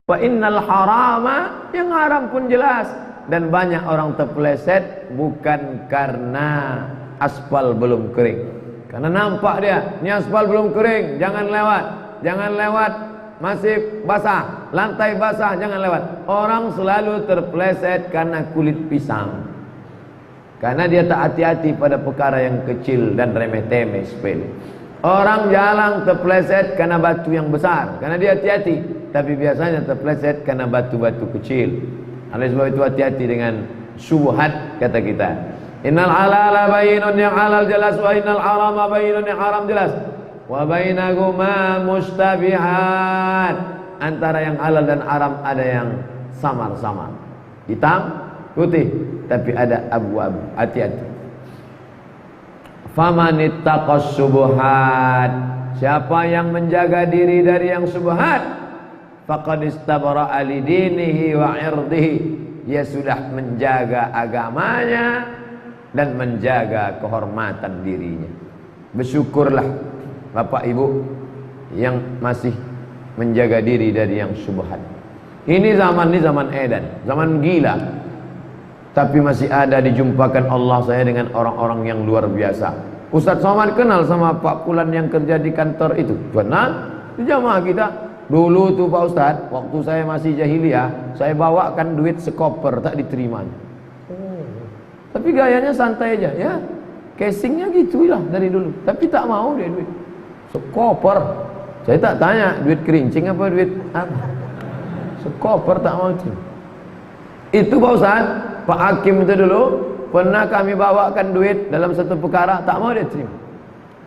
Wa innal harama, yang haram pun jelas. Dan banyak orang terpeleset bukan karena aspal belum kering. Karena nampak dia, ini aspal belum kering, jangan lewat. Jangan lewat, masih basah, lantai basah, jangan lewat. Orang selalu terpeleset karena kulit pisang. Karena dia tak hati-hati pada perkara yang kecil dan remeh-temeh sepele. Orang jalan terpeleset karena batu yang besar, karena dia hati-hati. Tapi biasanya terpeleset karena batu-batu kecil. Oleh sebab itu hati-hati dengan syubhat, kata kita. Innal halala bayyinun, yang halal jelas. Wa innal harama bayyinun, yang haram jelas. Wa bainahuma mustabihat, antara yang halal dan haram ada yang samar-samar, hitam putih, tapi ada abu-abu. Hati-hati. Famanittaqas subuhat, siapa yang menjaga diri dari yang subhat, faqad istabara'a lidinihi wa 'irdihi, dia sudah menjaga agamanya dan menjaga kehormatan dirinya. Bersyukurlah Bapak Ibu yang masih menjaga diri dari yang syubhat. Ini zaman edan, zaman gila. Tapi masih ada dijumpakan Allah saya dengan orang-orang yang luar biasa. Ustaz Somad kenal sama Pak Pulan yang kerja di kantor itu? Kenal? Di jamaah kita. Dulu tuh Pak Ustaz, waktu saya masih jahiliyah, saya bawakan duit sekoper, tak diterimanya. Tapi gayanya santai aja, ya. Casingnya gitulah dari dulu. Tapi tak mau dia duit sekoper. Saya tak tanya duit kerincing apa duit apa. Sekoper tak mau terima. Itu Pak Ustaz, Pak Hakim itu dulu pernah kami bawakan duit dalam satu perkara, tak mau dia terima.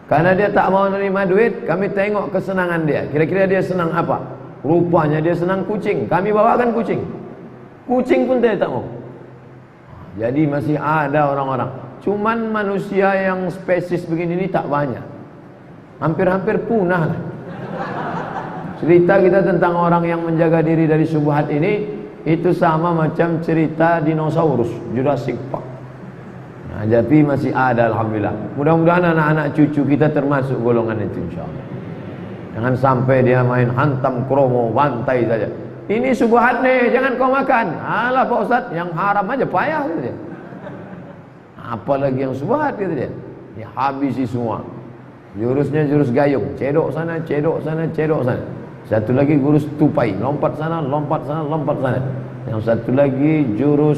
Karena dia tak mau menerima duit, kami tengok kesenangan dia. Kira-kira dia senang apa? Rupanya dia senang kucing. Kami bawakan kucing. Kucing pun dia tak mau. Jadi masih ada orang-orang. Cuman manusia yang spesies begini ini tak banyak. Hampir-hampir punah lah. Cerita kita tentang orang yang menjaga diri dari syubhat ini, itu sama macam cerita dinosaurus, Jurassic Park. Nah, tapi masih ada alhamdulillah. Mudah-mudahan anak-anak cucu kita termasuk golongan itu insyaallah. Jangan sampai dia main hantam kromo, bantai saja. Ini syubhat nih, jangan kau makan. Alah Pak Ustaz, yang haram aja payah gitu dia. Apalagi yang syubhat gitu dia. Ya habisi semua. Jurusnya jurus gayung, cedok sana, cedok sana, cedok sana. Satu lagi jurus tupai, lompat sana, lompat sana, lompat sana. Yang satu lagi jurus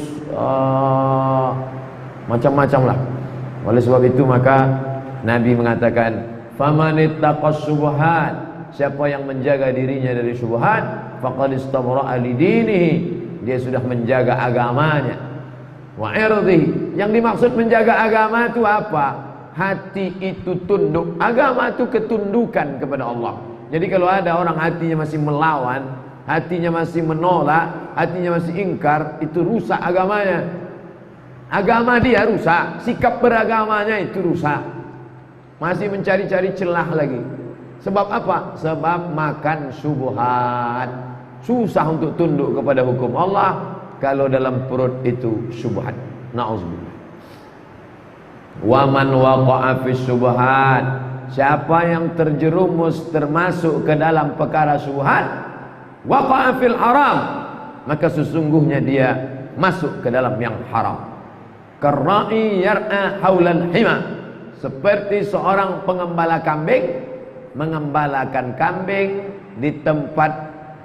macam-macam lah. Oleh sebab itu maka Nabi mengatakan, famanittaqas subuhat, siapa yang menjaga dirinya dari syubhat, faqad istabara'a lidinihi, dia sudah menjaga agamanya. Wa 'irdihi, yang dimaksud menjaga agama itu apa? Hati itu tunduk. Agama itu ketundukan kepada Allah. Jadi kalau ada orang hatinya masih melawan, hatinya masih menolak, hatinya masih ingkar, itu rusak agamanya. Agama dia rusak, sikap beragamanya itu rusak. Masih mencari-cari celah lagi. Sebab apa? Sebab makan syubhat. Susah untuk tunduk kepada hukum Allah kalau dalam perut itu syubhat. Na'udzubillah. Wa man waqa'a fis syubhat, siapa yang terjerumus termasuk ke dalam perkara syubhat, waqa'a fil haram, maka sesungguhnya dia masuk ke dalam yang haram. Karra'i yar'a haulal hima, seperti seorang pengembala kambing mengembalakan kambing di tempat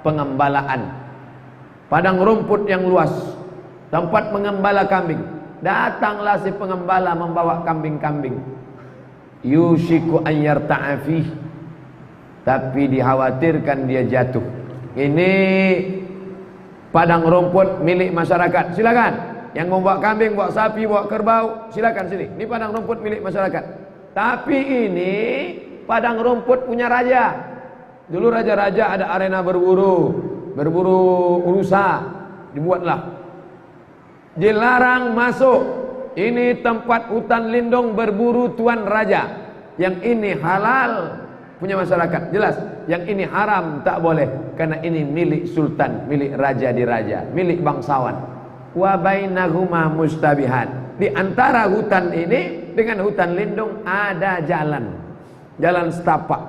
pengembalaan, padang rumput yang luas, tempat mengembala kambing. Datanglah si pengembala membawa kambing-kambing. Yushiku an yarta'a fih, tapi dikhawatirkan dia jatuh. Ini padang rumput milik masyarakat. Silakan. Yang mau bawa kambing, bawa sapi, bawa kerbau, silakan sini. Ini padang rumput milik masyarakat. Tapi ini padang rumput punya raja. Dulu raja-raja ada arena berburu rusa, dibuatlah. Dilarang masuk ini tempat hutan lindung berburu tuan raja. Yang ini halal punya masyarakat, jelas. Yang ini haram, tak boleh, karena ini milik sultan, milik raja di raja, milik bangsawan. Wa bainahuma mustabihat. Di antara hutan ini dengan hutan lindung ada jalan, jalan setapak.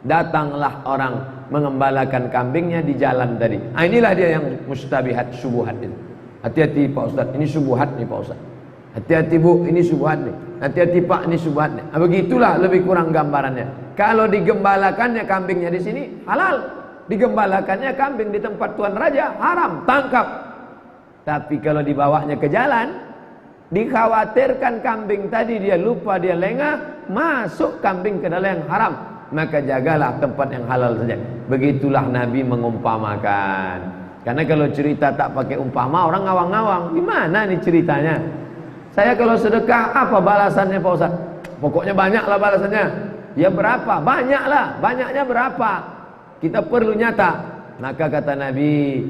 Datanglah orang mengembalakan kambingnya di jalan tadi. Inilah dia yang mustabihat, syubhat itu. Hati-hati Pak Ustaz, ini syubhat nih Pak Ustaz. Hati-hati Bu, ini syubhat nih. Hati-hati Pak, ini syubhat nih. Begitulah lebih kurang gambarannya. Kalau digembalakannya kambingnya di sini halal, digembalakannya kambing di tempat tuan raja haram, tangkap. Tapi kalau dibawanya ke jalan, dikhawatirkan kambing tadi dia lupa, dia lengah, masuk kambing ke dalam yang haram, maka jagalah tempat yang halal saja. Begitulah Nabi mengumpamakan. Karena kalau cerita tak pakai umpama, orang ngawang-ngawang. Gimana nih ceritanya? Saya kalau sedekah, apa balasannya Pak Ustaz? Pokoknya banyaklah balasannya. Ya berapa? Banyaklah. Banyaknya berapa? Kita perlu nyata. Maka kata Nabi,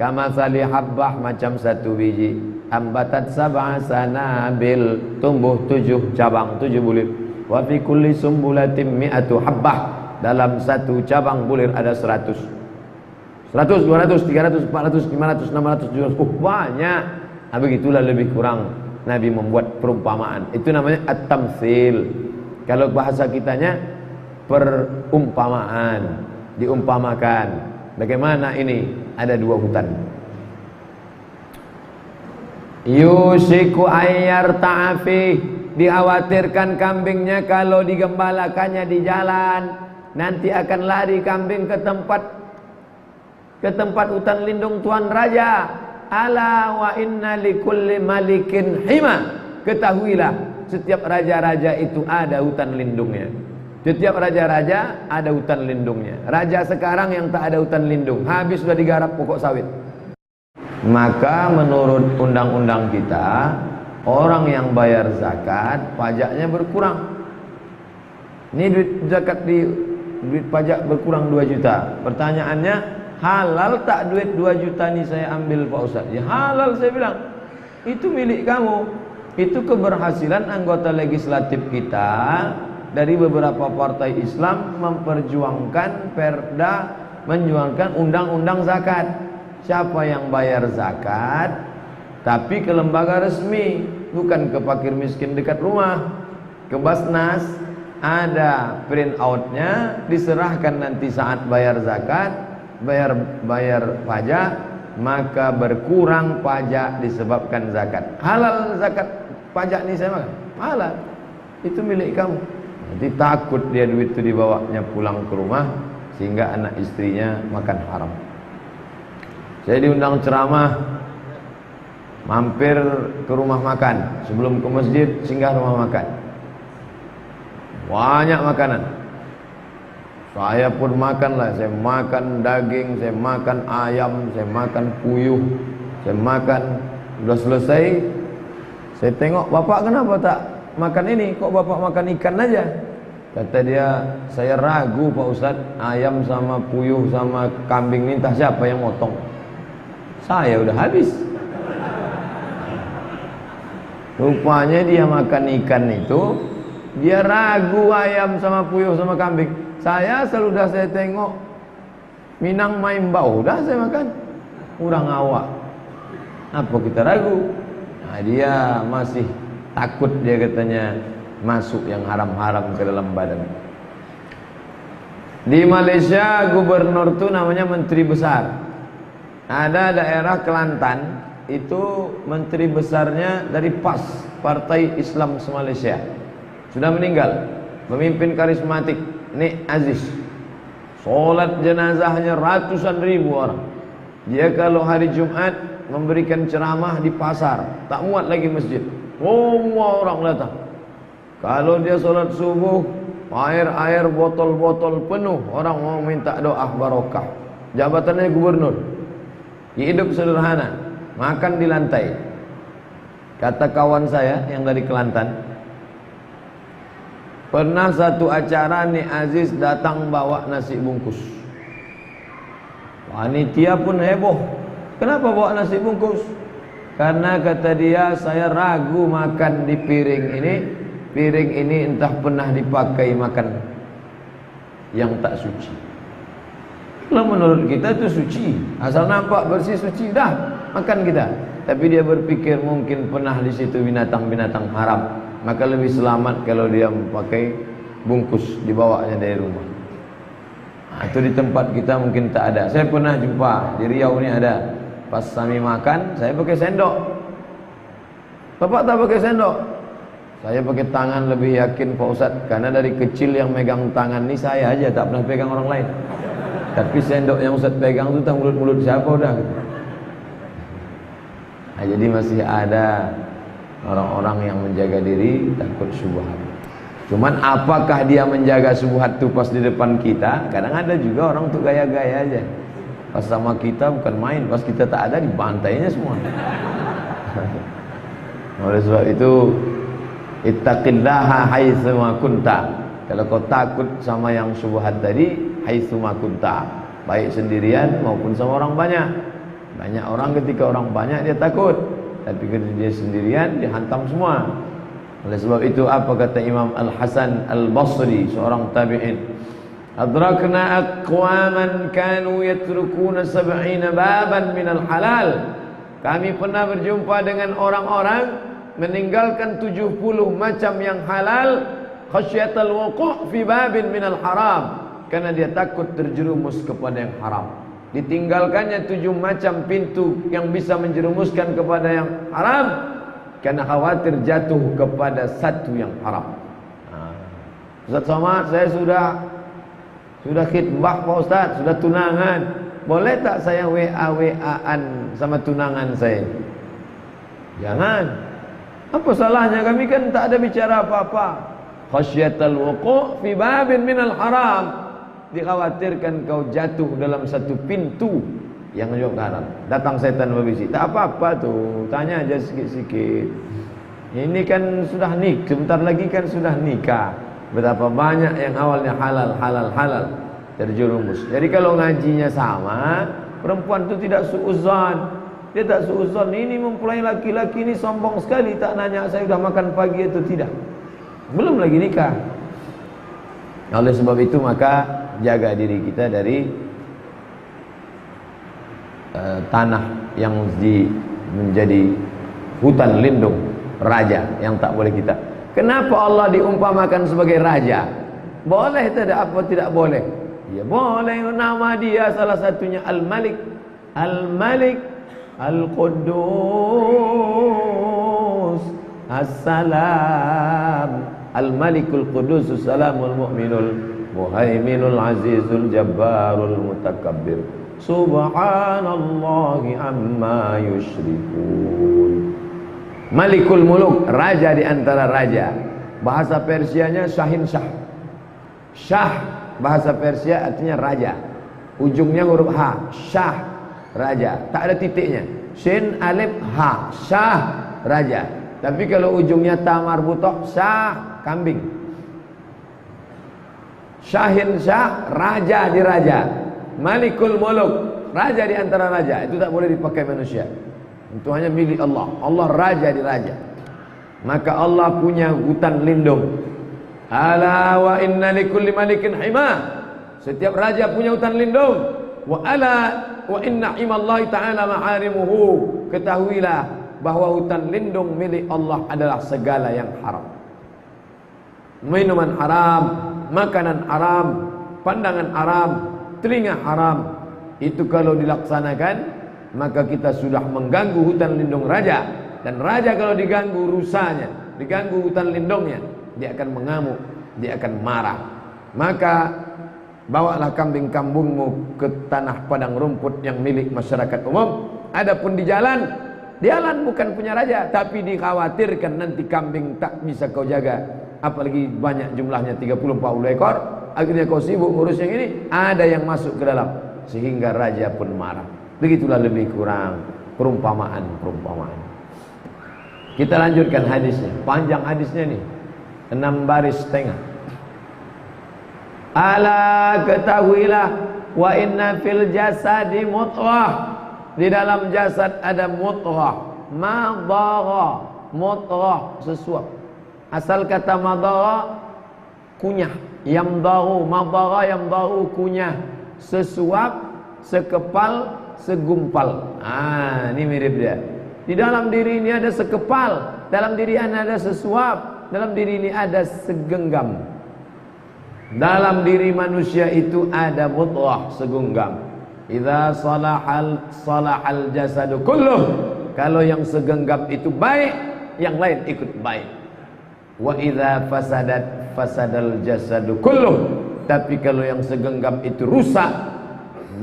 kamatsali habbah, macam satu biji, ambatat sab'a sanabil, tumbuh 7 cabang, 7 bulir. Wa fi kulli sumbulatin mi'atu habbah, dalam satu cabang bulir ada 100. 100, 200, 300, 400, 500, 600, 700. Banyak. Nah, begitulah lebih kurang Nabi membuat perumpamaan. Itu namanya at-tamtsil. Kalau bahasa kitanya perumpamaan, diumpamakan. Bagaimana ini? Ada 2 hutan. Yusiku ayyar ta'afi, dikhawatirkan kambingnya kalau digembalakannya di jalan, nanti akan lari kambing ke tempat hutan lindung tuan raja. Ala wa inna likulli malikin hima. Ketahuilah, setiap raja-raja itu ada hutan lindungnya. Setiap raja-raja ada hutan lindungnya. Raja sekarang yang tak ada hutan lindung, habis sudah digarap pokok sawit. Maka menurut undang-undang kita, orang yang bayar zakat, pajaknya berkurang. Ini duit zakat duit pajak berkurang 2 juta. Pertanyaannya, halal tak duit 2 juta ini saya ambil Pak Ustaz? Ya halal, saya bilang. Itu milik kamu. Itu keberhasilan anggota legislatif kita dari beberapa partai Islam memperjuangkan perda, menjuangkan undang-undang zakat. Siapa yang bayar zakat tapi ke lembaga resmi, bukan ke fakir miskin dekat rumah, ke Basnas, ada print outnya, diserahkan nanti saat bayar zakat, bayar pajak, maka berkurang pajak disebabkan zakat. Halal zakat pajak ini saya makan? Halal. Itu milik kamu. Nanti takut dia duit itu dibawanya pulang ke rumah sehingga anak istrinya makan haram. Saya diundang ceramah, mampir ke rumah makan, sebelum ke masjid singgah rumah makan. Banyak makanan. Saya pun makanlah, saya makan daging, saya makan ayam, saya makan puyuh, saya makan. Sudah selesai, saya tengok, bapak kenapa tak makan ini? Kok bapak makan ikan aja? Kata dia, saya ragu Pak Ustaz, ayam sama puyuh sama kambing ini entah siapa yang motong. Saya udah habis. Rupanya dia makan ikan itu, dia ragu ayam sama puyuh sama kambing. Saya sudah saya tengok Minang main bau, udah saya makan. Kurang awak. Apa kita ragu? Nah, dia masih takut, dia katanya masuk yang haram-haram ke dalam badan. Di Malaysia gubernur itu namanya menteri besar. Ada daerah Kelantan, itu menteri besarnya dari PAS, Partai Islam Malaysia. Sudah meninggal. Pemimpin karismatik, Nik Aziz. Solat jenazahnya ratusan ribu orang. Dia kalau hari Jumat memberikan ceramah di pasar, tak muat lagi masjid, semua orang datang. Kalau dia solat subuh, air botol-botol penuh, orang mau minta doa barokah. Jabatannya gubernur. Hidup sederhana, makan di lantai. Kata kawan saya yang dari Kelantan, pernah satu acara Nik Aziz datang bawa nasi bungkus. Panitia pun heboh. Kenapa bawa nasi bungkus? Karena kata dia, saya ragu makan di piring ini. Piring ini entah pernah dipakai makan yang tak suci. Kalau menurut kita itu suci, asal nampak bersih suci, dah makan kita. Tapi dia berpikir mungkin pernah di situ binatang-binatang haram, maka lebih selamat kalau dia pakai bungkus dibawanya dari rumah. Nah, itu di tempat kita mungkin tak ada. Saya pernah jumpa di Riau ini ada. Pas kami makan, saya pakai sendok. Bapak tak pakai sendok? Saya pakai tangan, lebih yakin Pak Ustadz, karena dari kecil yang megang tangan ini saya aja, tak pernah pegang orang lain. Tapi sendok yang Ustadz pegang itu tak mulut-mulut siapa udah gitu. Nah, jadi masih ada orang-orang yang menjaga diri takut syubhat. Cuman apakah dia menjaga syubhat itu pas di depan kita? Kadang ada juga orang tuh gaya-gaya aja. Pas sama kita bukan main, pas kita tak ada dibantainya semua. Oleh sebab itu, ittaqillaha haitsu ma kunta. Kalau kau takut sama yang syubhat tadi, haitsu ma kunta, baik sendirian maupun sama orang banyak. Banyak orang ketika orang banyak dia takut, tapi ketika dia sendirian dia hantam semua. Oleh sebab itu apa kata Imam Al-Hasan Al-Basri, seorang tabi'in, adrakna aqwaman kanu yatrukuna 70 baban minal halal. Kami pernah berjumpa dengan orang-orang meninggalkan 70 macam yang halal, khasyatal wuqu' fi babin minal haram, karena dia takut terjerumus kepada yang haram. Ditinggalkannya 7 macam pintu yang bisa menjerumuskan kepada yang haram, karena khawatir jatuh kepada satu yang haram. Ustaz Somad, saya sudah khidbah Pak Ustaz, sudah tunangan. Boleh tak saya WA-WA-an sama tunangan saya? Jangan. Apa salahnya? Kami kan tak ada bicara apa-apa. Khasyatal wuqu' fi babin minal haram. Dikhawatirkan kau jatuh dalam satu pintu yang menyebabkan haram. Datang setan berbisik, tak apa-apa tuh, tanya aja sikit-sikit. Ini kan sudah sebentar lagi kan sudah nikah. Betapa banyak yang awalnya halal terjerumus. Jadi kalau ngajinya sama, perempuan itu tidak suudzon. Dia tak suudzon, ini mempelai laki-laki ini sombong sekali, tak nanya saya sudah makan pagi atau tidak. Belum lagi nikah. Oleh sebab itu maka jaga diri kita dari tanah yang menjadi hutan lindung raja yang tak boleh kita. Kenapa Allah diumpamakan sebagai raja? Boleh tidak? Apa tidak boleh? Ya boleh. Nama dia salah satunya Al-Malik, Al-Malik, Al-Quddus, As-Salam, Al-Malikul Quddus, As-Salamul Mu'minul Muhaiminul Azizul Jabbarul Mutakabbir, Subhanallahi amma yusyrikun. Malikul Muluk, raja di antara raja. Bahasa Persianya Syahin Shah. Shah bahasa Persia artinya raja. Ujungnya huruf H, Shah, raja. Tak ada titiknya. Shin alif ha, Shah, raja. Tapi kalau ujungnya ta marbutoh, Shah, kambing. Syahin Shah, raja di raja. Malikul Muluk, raja di antara raja. Itu tak boleh dipakai manusia. Itu hanya milik Allah. Allah raja di raja. Maka Allah punya hutan lindung. Ala wa inna likulli malikin hima. Setiap raja punya hutan lindung. Wa ala wa inna himallahi ta'ala ma'arimuhu. Ketahuilah bahwa hutan lindung milik Allah adalah segala yang haram. Minuman haram, makanan haram, pandangan haram, telinga haram. Itu kalau dilaksanakan, maka kita sudah mengganggu hutan lindung raja. Dan raja kalau diganggu rusanya, diganggu hutan lindungnya, dia akan mengamuk, dia akan marah. Maka bawalah kambing-kambingmu ke tanah padang rumput yang milik masyarakat umum. Adapun di jalan bukan punya raja, tapi dikhawatirkan nanti kambing tak bisa kau jaga, apalagi banyak jumlahnya 30-40 ekor. Akhirnya kau sibuk ngurus yang ini, ada yang masuk ke dalam, sehingga raja pun marah. Begitulah lebih kurang perumpamaan. Kita lanjutkan hadisnya. Panjang hadisnya nih, 6 baris setengah. Ala ketahuilah, wa inna fil jasadi mudghah. Di dalam jasad ada mudghah. madara, mutrah, sesuap. Asal kata madara kunyah, yamdaru, madara yamdaru, kunyah, sesuap, sekepal, segumpal. Ini mirip dia. Di dalam diri ini ada sekepal, dalam diri ini ada sesuap, dalam diri ini ada segenggam. Dalam diri manusia itu ada mutrah, segenggam. Idza salahal jasadu kulluh. Kalau yang segenggam itu baik, yang lain ikut baik. Wa idza fasadal jasadu kulluh. Tapi kalau yang segenggam itu rusak,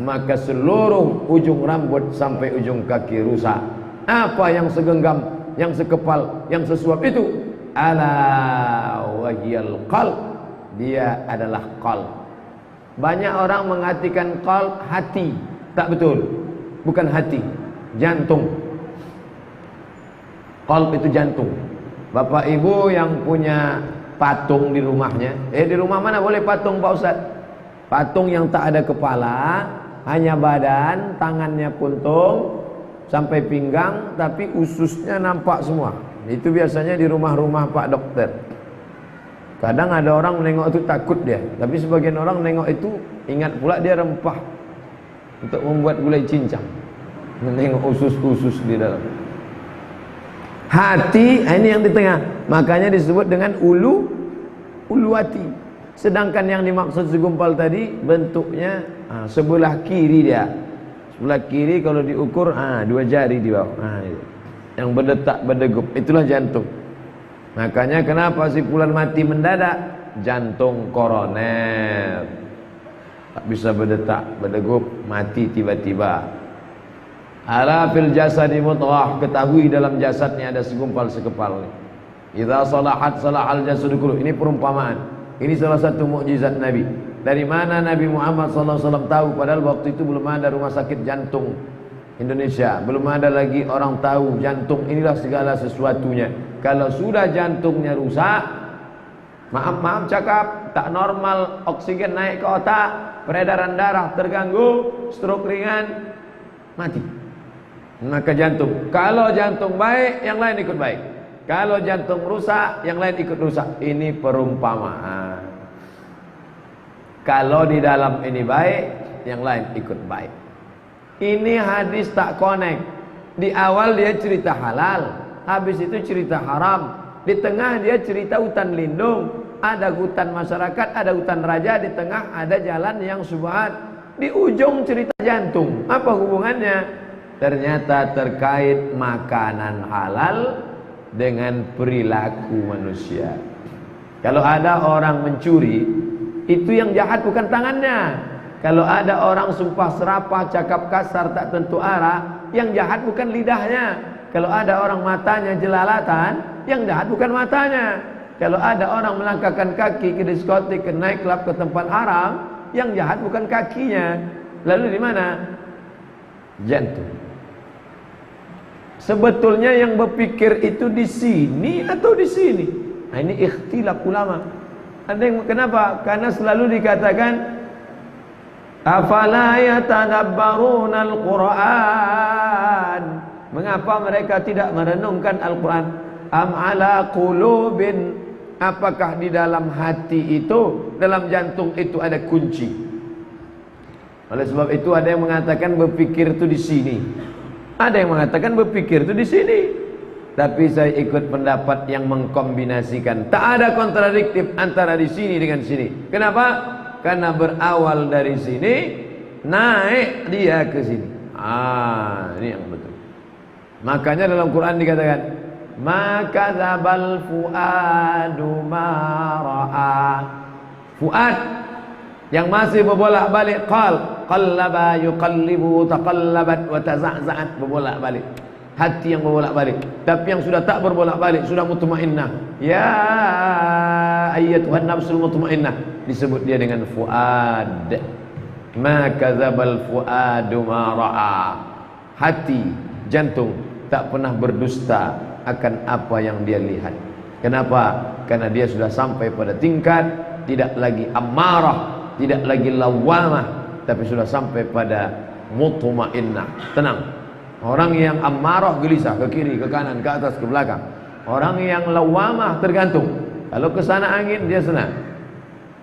maka seluruh ujung rambut sampai ujung kaki rusak. Apa yang segenggam, yang sekepal, yang sesuap itu? Ala wahiyal qalb. Dia adalah qalb. Banyak orang mengartikan qalb hati. Tak betul. Bukan hati, jantung. Qalb itu jantung. Bapak ibu yang punya patung di rumahnya, di rumah mana boleh patung Pak Ustaz? Patung yang tak ada kepala, hanya badan, tangannya puntung sampai pinggang, tapi ususnya nampak semua. Itu biasanya di rumah-rumah Pak Dokter. Kadang ada orang menengok itu takut dia, tapi sebagian orang menengok itu ingat pula dia rempah untuk membuat gulai cincang. Menengok usus-usus di dalam. Hati ini yang di tengah, makanya disebut dengan ulu hati. Sedangkan yang dimaksud segumpal tadi bentuknya sebelah kiri dia. Sebelah kiri kalau diukur 2 jari di bawah. Yang berdetak berdegup itulah jantung. Makanya kenapa si fulan mati mendadak? Jantung koroner. Tak bisa berdetak berdegup, mati tiba-tiba. Ala fil jasadi mutrah. Ketahui dalam jasadnya ada segumpal sekepal. Idza salahat salahal jasadu kulluh. Ini perumpamaan. Ini salah satu mukjizat Nabi. Dari mana Nabi Muhammad SAW tahu? Padahal waktu itu belum ada rumah sakit jantung Indonesia, belum ada lagi orang tahu jantung inilah segala sesuatunya. Kalau sudah jantungnya rusak, maaf cakap, tak normal, oksigen naik ke otak, peredaran darah terganggu, stroke ringan, mati. Maka jantung. Kalau jantung baik, yang lain ikut baik. Kalau jantung rusak, yang lain ikut rusak. Ini perumpamaan. Kalau di dalam ini baik, yang lain ikut baik. Ini hadis tak connect. Di awal dia cerita halal, habis itu cerita haram. Di tengah dia cerita hutan lindung. Ada hutan masyarakat, ada hutan raja. Di tengah ada jalan yang subhat. Di ujung cerita jantung. Apa hubungannya? Ternyata terkait makanan halal dengan perilaku manusia. Kalau ada orang mencuri, itu yang jahat bukan tangannya. Kalau ada orang sumpah serapah, cakap kasar tak tentu arah, yang jahat bukan lidahnya. Kalau ada orang matanya jelalatan, yang jahat bukan matanya. Kalau ada orang melangkahkan kaki ke diskotik, ke nightclub, ke tempat haram, yang jahat bukan kakinya. Lalu di mana? Jantung. Sebetulnya yang berpikir itu di sini atau di sini? Nah, ini ikhtilaf ulama. Ada yang kenapa? Karena selalu dikatakan afala yatadabbaruna al-Qur'an. Mengapa mereka tidak merenungkan Al-Quran? Am ala qulubin. Apakah di dalam hati itu, dalam jantung itu ada kunci? Oleh sebab itu ada yang mengatakan berpikir itu di sini. Ada yang mengatakan berpikir itu di sini. Tapi saya ikut pendapat yang mengkombinasikan. Tak ada kontradiktif antara di sini dengan sini. Kenapa? Karena berawal dari sini, naik dia ke sini. Ini yang betul. Makanya dalam Quran dikatakan, maka dzabal fuadu ma ra'a. Fuad yang masih berbolak-balik, qallaba yuqallibu taqallabat wa taza'za'at, berbolak-balik. Hati yang berbolak-balik. Tapi yang sudah tak berbolak-balik, sudah mutmainnah. Ya ayyatuhan nafsul mutmainnah, disebut dia dengan fuad. Ma kadzabal fuadu ma ra'a. Hati, jantung tak pernah berdusta akan apa yang dia lihat. Kenapa? Karena dia sudah sampai pada tingkat tidak lagi ammarah, tidak lagi lawamah, tapi sudah sampai pada mutmainnah, tenang. Orang yang ammarah gelisah ke kiri, ke kanan, ke atas, ke belakang. Orang yang lawamah tergantung. Kalau ke sana angin dia senang.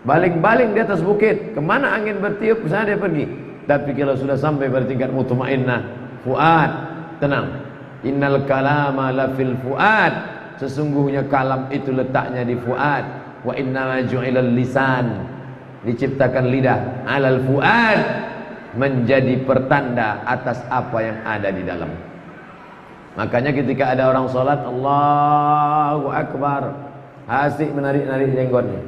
Baling-baling di atas bukit, kemana angin bertiup ke sana dia pergi. Tapi kalau sudah sampai pada tingkat mutmainnah, fuad, tenang. Innal kalama la fil fuad. Sesungguhnya kalam itu letaknya di fuad. Wa inna ju'ilal lisan, diciptakan lidah, alal fuad, menjadi pertanda atas apa yang ada di dalam. Makanya ketika ada orang sholat Allahu Akbar, asik menarik-narik jenggotnya.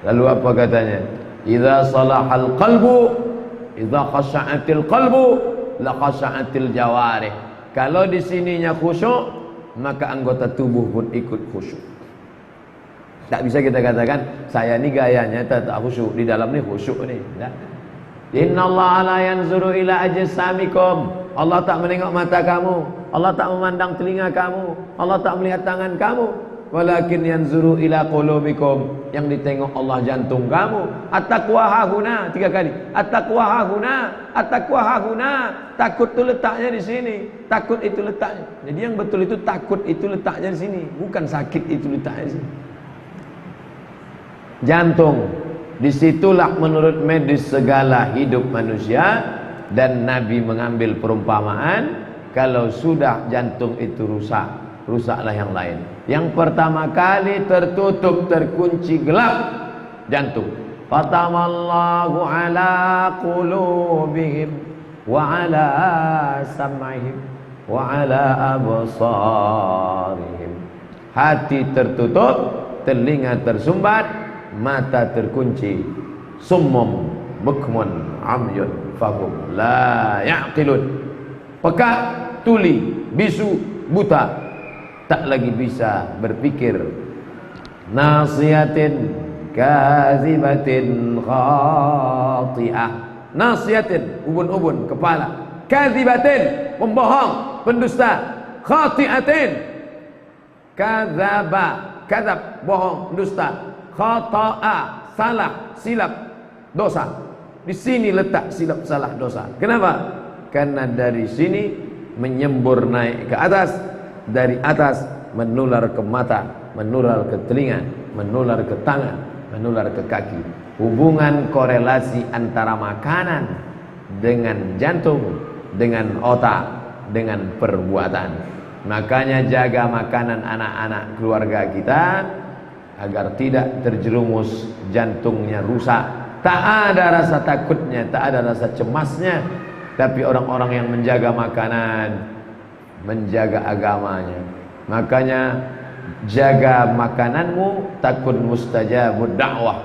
Lalu apa katanya? Idza salahal qalbu, idza khasha'atil qalbu, la khasha'atil jawarih. Kalau di sininya khusyuk, maka anggota tubuh pun ikut khusyuk. Tak bisa kita katakan saya ni gayanya tak khusyuk, di dalam ni khusyuk ni. Innallaha la yanzuru ila ajsamikum. Allah tak menengok mata kamu, Allah tak memandang telinga kamu, Allah tak melihat tangan kamu. Walakin yanzuru ila qulubikum. Yang ditengok Allah jantung kamu. At-taqwa hahuna, 3 kali. At-taqwa hahuna, at-taqwa hahuna. Takut itu letaknya di sini. Takut itu letaknya. Jadi yang betul itu takut itu letaknya di sini, bukan sakit itu letaknya di sini. Jantung. Disitulah menurut medis segala hidup manusia. Dan Nabi mengambil perumpamaan, kalau sudah jantung itu rusak, rusaklah yang lain. Yang pertama kali tertutup, terkunci, gelap jantung. Fatamallahu ala qulubihim wa ala sam'ihim wa ala absarihim. Hati tertutup, telinga tersumbat, mata terkunci. Summum bukmun amyun fahum la ya'qilun. Pekak, tuli, bisu, buta, tak lagi bisa berpikir. Nasiyatin kazibatin khati'ah. Nasiyatin, ubun-ubun, kepala. Kazibatin, pembohong, pendusta. Khati'atin, kadzaba, kadzab, bohong, dusta. Khata'a, salah, silap, dosa. Di sini letak silap, salah, dosa. Kenapa? Karena dari sini menyembur naik ke atas, dari atas menular ke mata, menular ke telinga, menular ke tangan, menular ke kaki. Hubungan korelasi antara makanan dengan jantung, dengan otak, dengan perbuatan. Makanya jaga makanan anak-anak keluarga kita agar tidak terjerumus jantungnya rusak. Tak ada rasa takutnya, tak ada rasa cemasnya. Tapi orang-orang yang menjaga makanan, menjaga agamanya. Makanya jaga makananmu, takun mustajabud da'wah.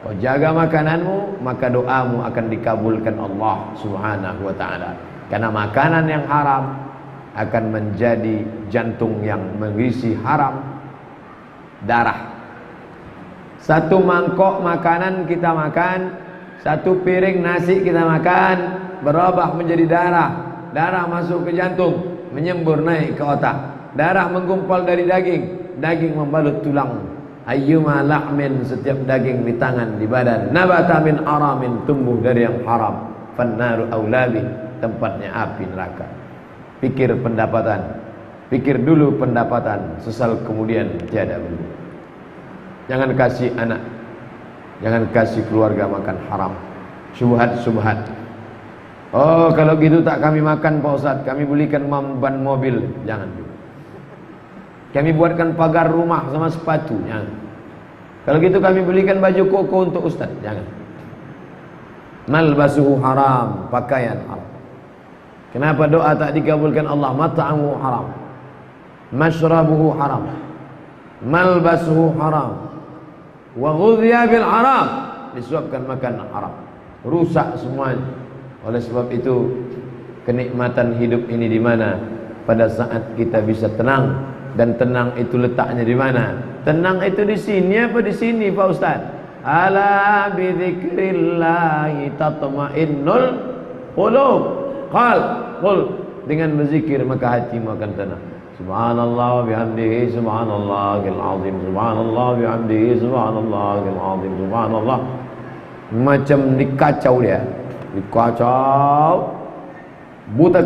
Kau jaga makananmu, maka doamu akan dikabulkan Allah Subhanahu wa ta'ala. Karena makanan yang haram akan menjadi jantung yang mengisi haram, darah. Satu mangkok makanan kita makan, satu piring nasi kita makan, berubah menjadi darah. Darah masuk ke jantung, menyembur naik ke otak. Darah menggumpal dari daging, daging membalut tulang. Ayyuma lahmin, setiap daging di tangan, di badan. Nabata min aramin, tumbuh dari yang haram. Fannaru aulabi, tempatnya api neraka. Pikir pendapatan, pikir dulu pendapatan, sesal kemudian tiada bulu. Jangan kasih anak, jangan kasih keluarga makan haram, syubhat-syubhat. Oh, kalau gitu tak kami makan Pak Ustaz, kami belikan ban mobil. Jangan dulu. Kami buatkan pagar rumah sama sepatu. Jangan. Kalau gitu kami belikan baju koko untuk Ustaz. Jangan. Malbasuhu haram, pakaian haram. Kenapa doa tak dikabulkan Allah? Mat'amuhu haram, mashrabuhu haram, malbasuhu haram, wa ghudhiya bil haram, disuapkan makan haram, rusak semuanya. Oleh sebab itu kenikmatan hidup ini di mana? Pada saat kita bisa tenang. Dan tenang itu letaknya di mana? Tenang itu di sini apa di sini Pak Ustaz? Ala bi dzikrillah tatma'innul qulub. Qul, dengan berzikir maka hatimu akan tenang. Subhanallah wa bihamdihi subhanallahil azim, subhanallah wa bihamdihi subhanallahil azim, subhanallah. Macam dikacau dia, dikacau butek,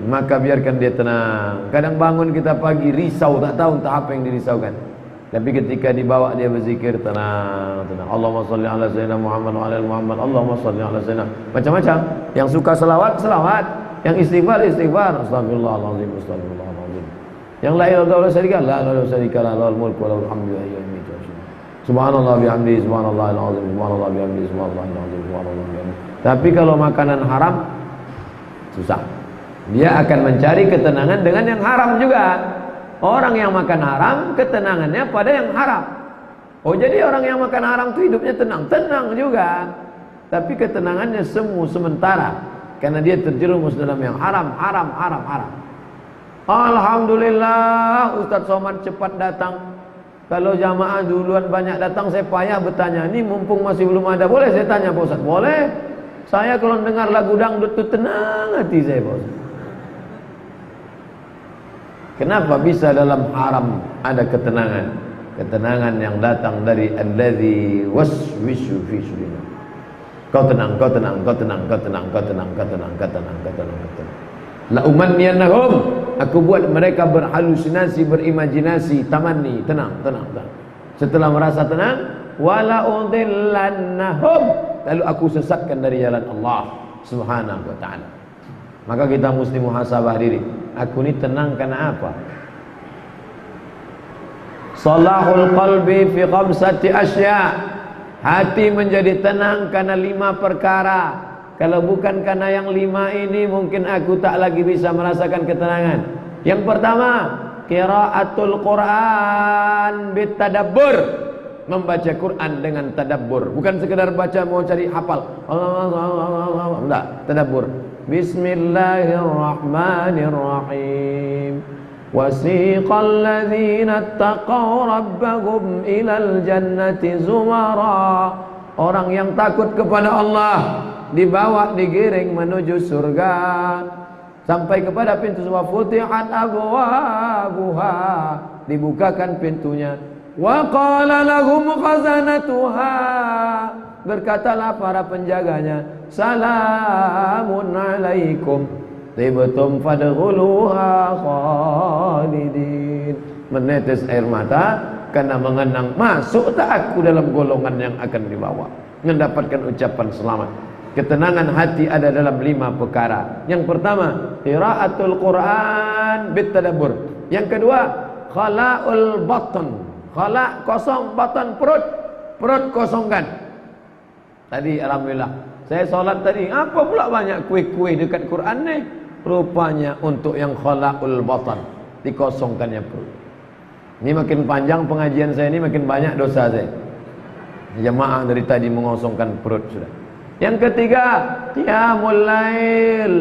maka biarkan dia tenang. Kadang bangun kita pagi risau, tak tahu entah apa yang dirisaukan. Tapi ketika dibawa dia berzikir, tenang, tenang. Allahumma salli ala sayyidina Muhammad wa ala ali Muhammad. Allahumma salli ala sayyidina. Macam-macam. Yang suka selawat, selawat. Yang istighfar, istighfar. Astagfirullahaladzim, astagfirullahaladzim. Yang la ilaha illallah syarika la ilaha syarika la lahul mulku wa lahul hamdu wa huwa yumiitu. Subhanallah bihamdihi, subhanallahil azim, subhanallah bihamdihi, subhanallahil azim, subhanallah bihamdihi. Tapi kalau makanan haram susah. Dia akan mencari ketenangan dengan yang haram juga. Orang yang makan haram, ketenangannya pada yang haram. Oh, jadi orang yang makan haram itu hidupnya tenang. Tenang juga. Tapi ketenangannya semu sementara. Karena dia terjerumus dalam yang haram, haram, haram, haram. Alhamdulillah, Ustaz Somad cepat datang. Kalau jamaah duluan banyak datang, saya payah bertanya. Ini mumpung masih belum ada, boleh saya tanya Pak Ustaz? Boleh. Saya kalau dengar lagu dangdut itu tenang hati saya Pak Ustaz. Kenapa bisa dalam haram ada ketenangan? Ketenangan yang datang dari allazi waswisu fi sudur. Kau tenang, kau tenang, kau tenang, kau tenang, kau tenang, kau tenang, kau tenang, kau tenang, kau tenang. La umanniyannahum, aku buat mereka berhalusinasi, berimajinasi, tamanni, tenang, tenang, tenang. Setelah merasa tenang, wala udillannahum, lalu aku sesatkan dari jalan Allah Subhanahu wa taala. Maka kita mesti muhasabah diri. Aku ni tenang karena apa? Salahul qalbi fi khamsati asya. Hati menjadi tenang karena 5 perkara. Kalau bukan karena yang 5 ini, mungkin aku tak lagi bisa merasakan ketenangan. Yang pertama, qiraatul Quran bitadabbur. Membaca Quran dengan tadabbur. Bukan sekedar baca mau cari hafal. Enggak, tadabbur. Bismillahirrahmanirrahim. Wasiqal ladzina taqaw rabbahum ilal jannati zumara. Orang yang takut kepada Allah dibawa, digiring menuju surga sampai kepada pintu surga. Futihat abwabuha, dibukakan pintunya. Wa qala lahum khazanatuha, berkatalah para penjaganya, salamun alaikum tibtum fadkhuluha khalidin. Menetes air mata karena mengenang, masuk tak aku dalam golongan yang akan dibawa, mendapatkan ucapan selamat. Ketenangan hati ada dalam 5 perkara. Yang pertama, qiraatul Quran bitadabbur. Yang kedua, khala'ul batn. Khala' kosong, batan perut. Perut kosongkan. Tadi alhamdulillah saya sholat tadi, apa pula banyak kue-kue dekat Quran ni? Rupanya untuk yang khala'ul batan, dikosongkannya perut. Ini makin panjang pengajian saya ini, makin banyak dosa saya. Jemaah dari tadi mengosongkan perut sudah. Yang ketiga, qiyamul lail,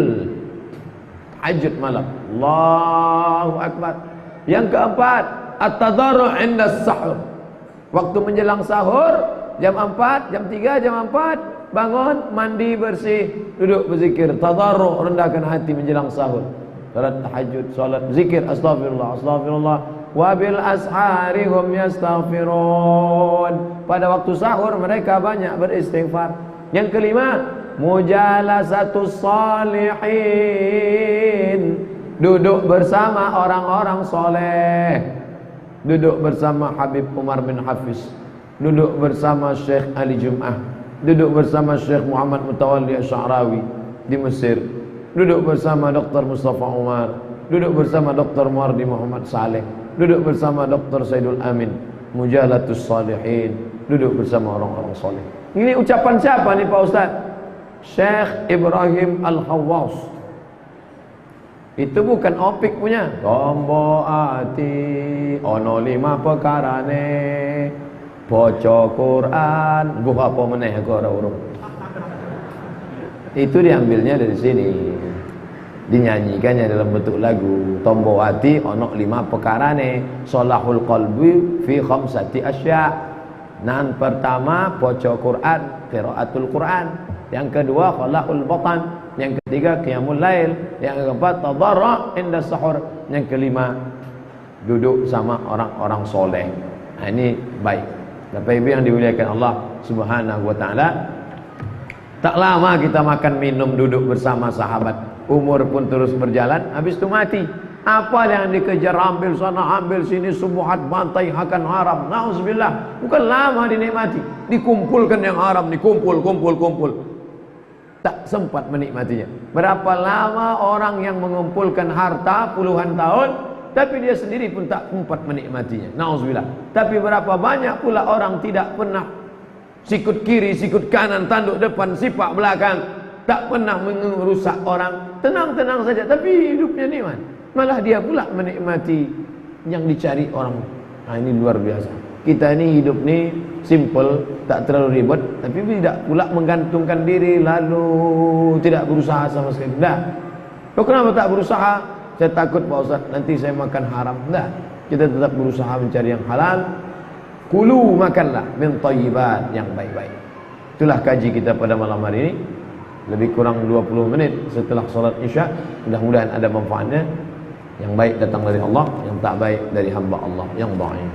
tahajud malam. Allahu akbar. Yang keempat, at-tadarru' 'inda sahur. Waktu menjelang sahur, jam 4, jam 3, jam 4, bangun, mandi bersih, duduk berzikir, tadarru', rendahkan hati menjelang sahur. Salat tahajud, salat zikir, astagfirullah, astagfirullah. Wa bil ashari hum yastaghfirun. Pada waktu sahur mereka banyak beristighfar. Yang kelima, mujalasatus salihin, duduk bersama orang-orang soleh. Duduk bersama Habib Umar bin Hafiz, duduk bersama Syekh Ali Jum'ah, duduk bersama Syekh Muhammad Mutawalli Asy'arawi di Mesir, duduk bersama Dr. Mustafa Umar, duduk bersama Dr. Muardi Muhammad Saleh, duduk bersama Dr. Saidul Amin. Mujalatus salihin, duduk bersama orang-orang soleh. Ini ucapan siapa nih Pak Ustaz? Syekh Ibrahim Al-Hawwas. Itu bukan opik punya. Tombo ati ono 5 perkarane, baca Quran, buh apa meneh aku ora urung. Itu diambilnya dari sini. Dinyanyikannya dalam bentuk lagu. Tombo ati ono 5 perkarane, salahul qalbi fi khamsati asya. Nan pertama baca Quran, qiraatul Quran. Yang kedua khala'ul batan. Yang ketiga qiyamul lail. Yang keempat tadarru' inda sahur. Yang kelima duduk sama orang-orang soleh. Nah, ini baik. Bapak Ibu yang dimuliakan Allah Subhanahu wa taala. Tak lama kita makan minum duduk bersama sahabat. umur pun terus berjalan, habis itu mati. Apa yang dikejar, ambil sana ambil sini, subuhat bantai akan haram, na'udzubillah. Bukan lama dinikmati, dikumpulkan yang haram, dikumpul tak sempat menikmatinya. Berapa lama orang yang mengumpulkan harta puluhan tahun, tapi dia sendiri pun tak sempat menikmatinya, na'udzubillah. Tapi berapa banyak pula orang tidak pernah sikut kiri, sikut kanan, tanduk depan, sipak belakang, tak pernah merusak orang, tenang-tenang saja, tapi hidupnya nikmat. Malah dia pula menikmati yang dicari orang. Nah, ini luar biasa. Kita ini hidup ni simple, tak terlalu ribet, tapi tidak pula menggantungkan diri lalu tidak berusaha sama sekali. Tidak. Kau kenapa tak berusaha? Saya takut Pak Ustaz, nanti saya makan haram. Tidak. Kita tetap berusaha mencari yang halal. Kulu, makanlah min thayyibat, yang baik-baik. Itulah kaji kita pada malam hari ini. Lebih kurang 20 menit setelah salat Isya. Mudah-mudahan ada manfaatnya. Yang baik datang dari Allah, yang tak baik dari hamba Allah yang dhaif.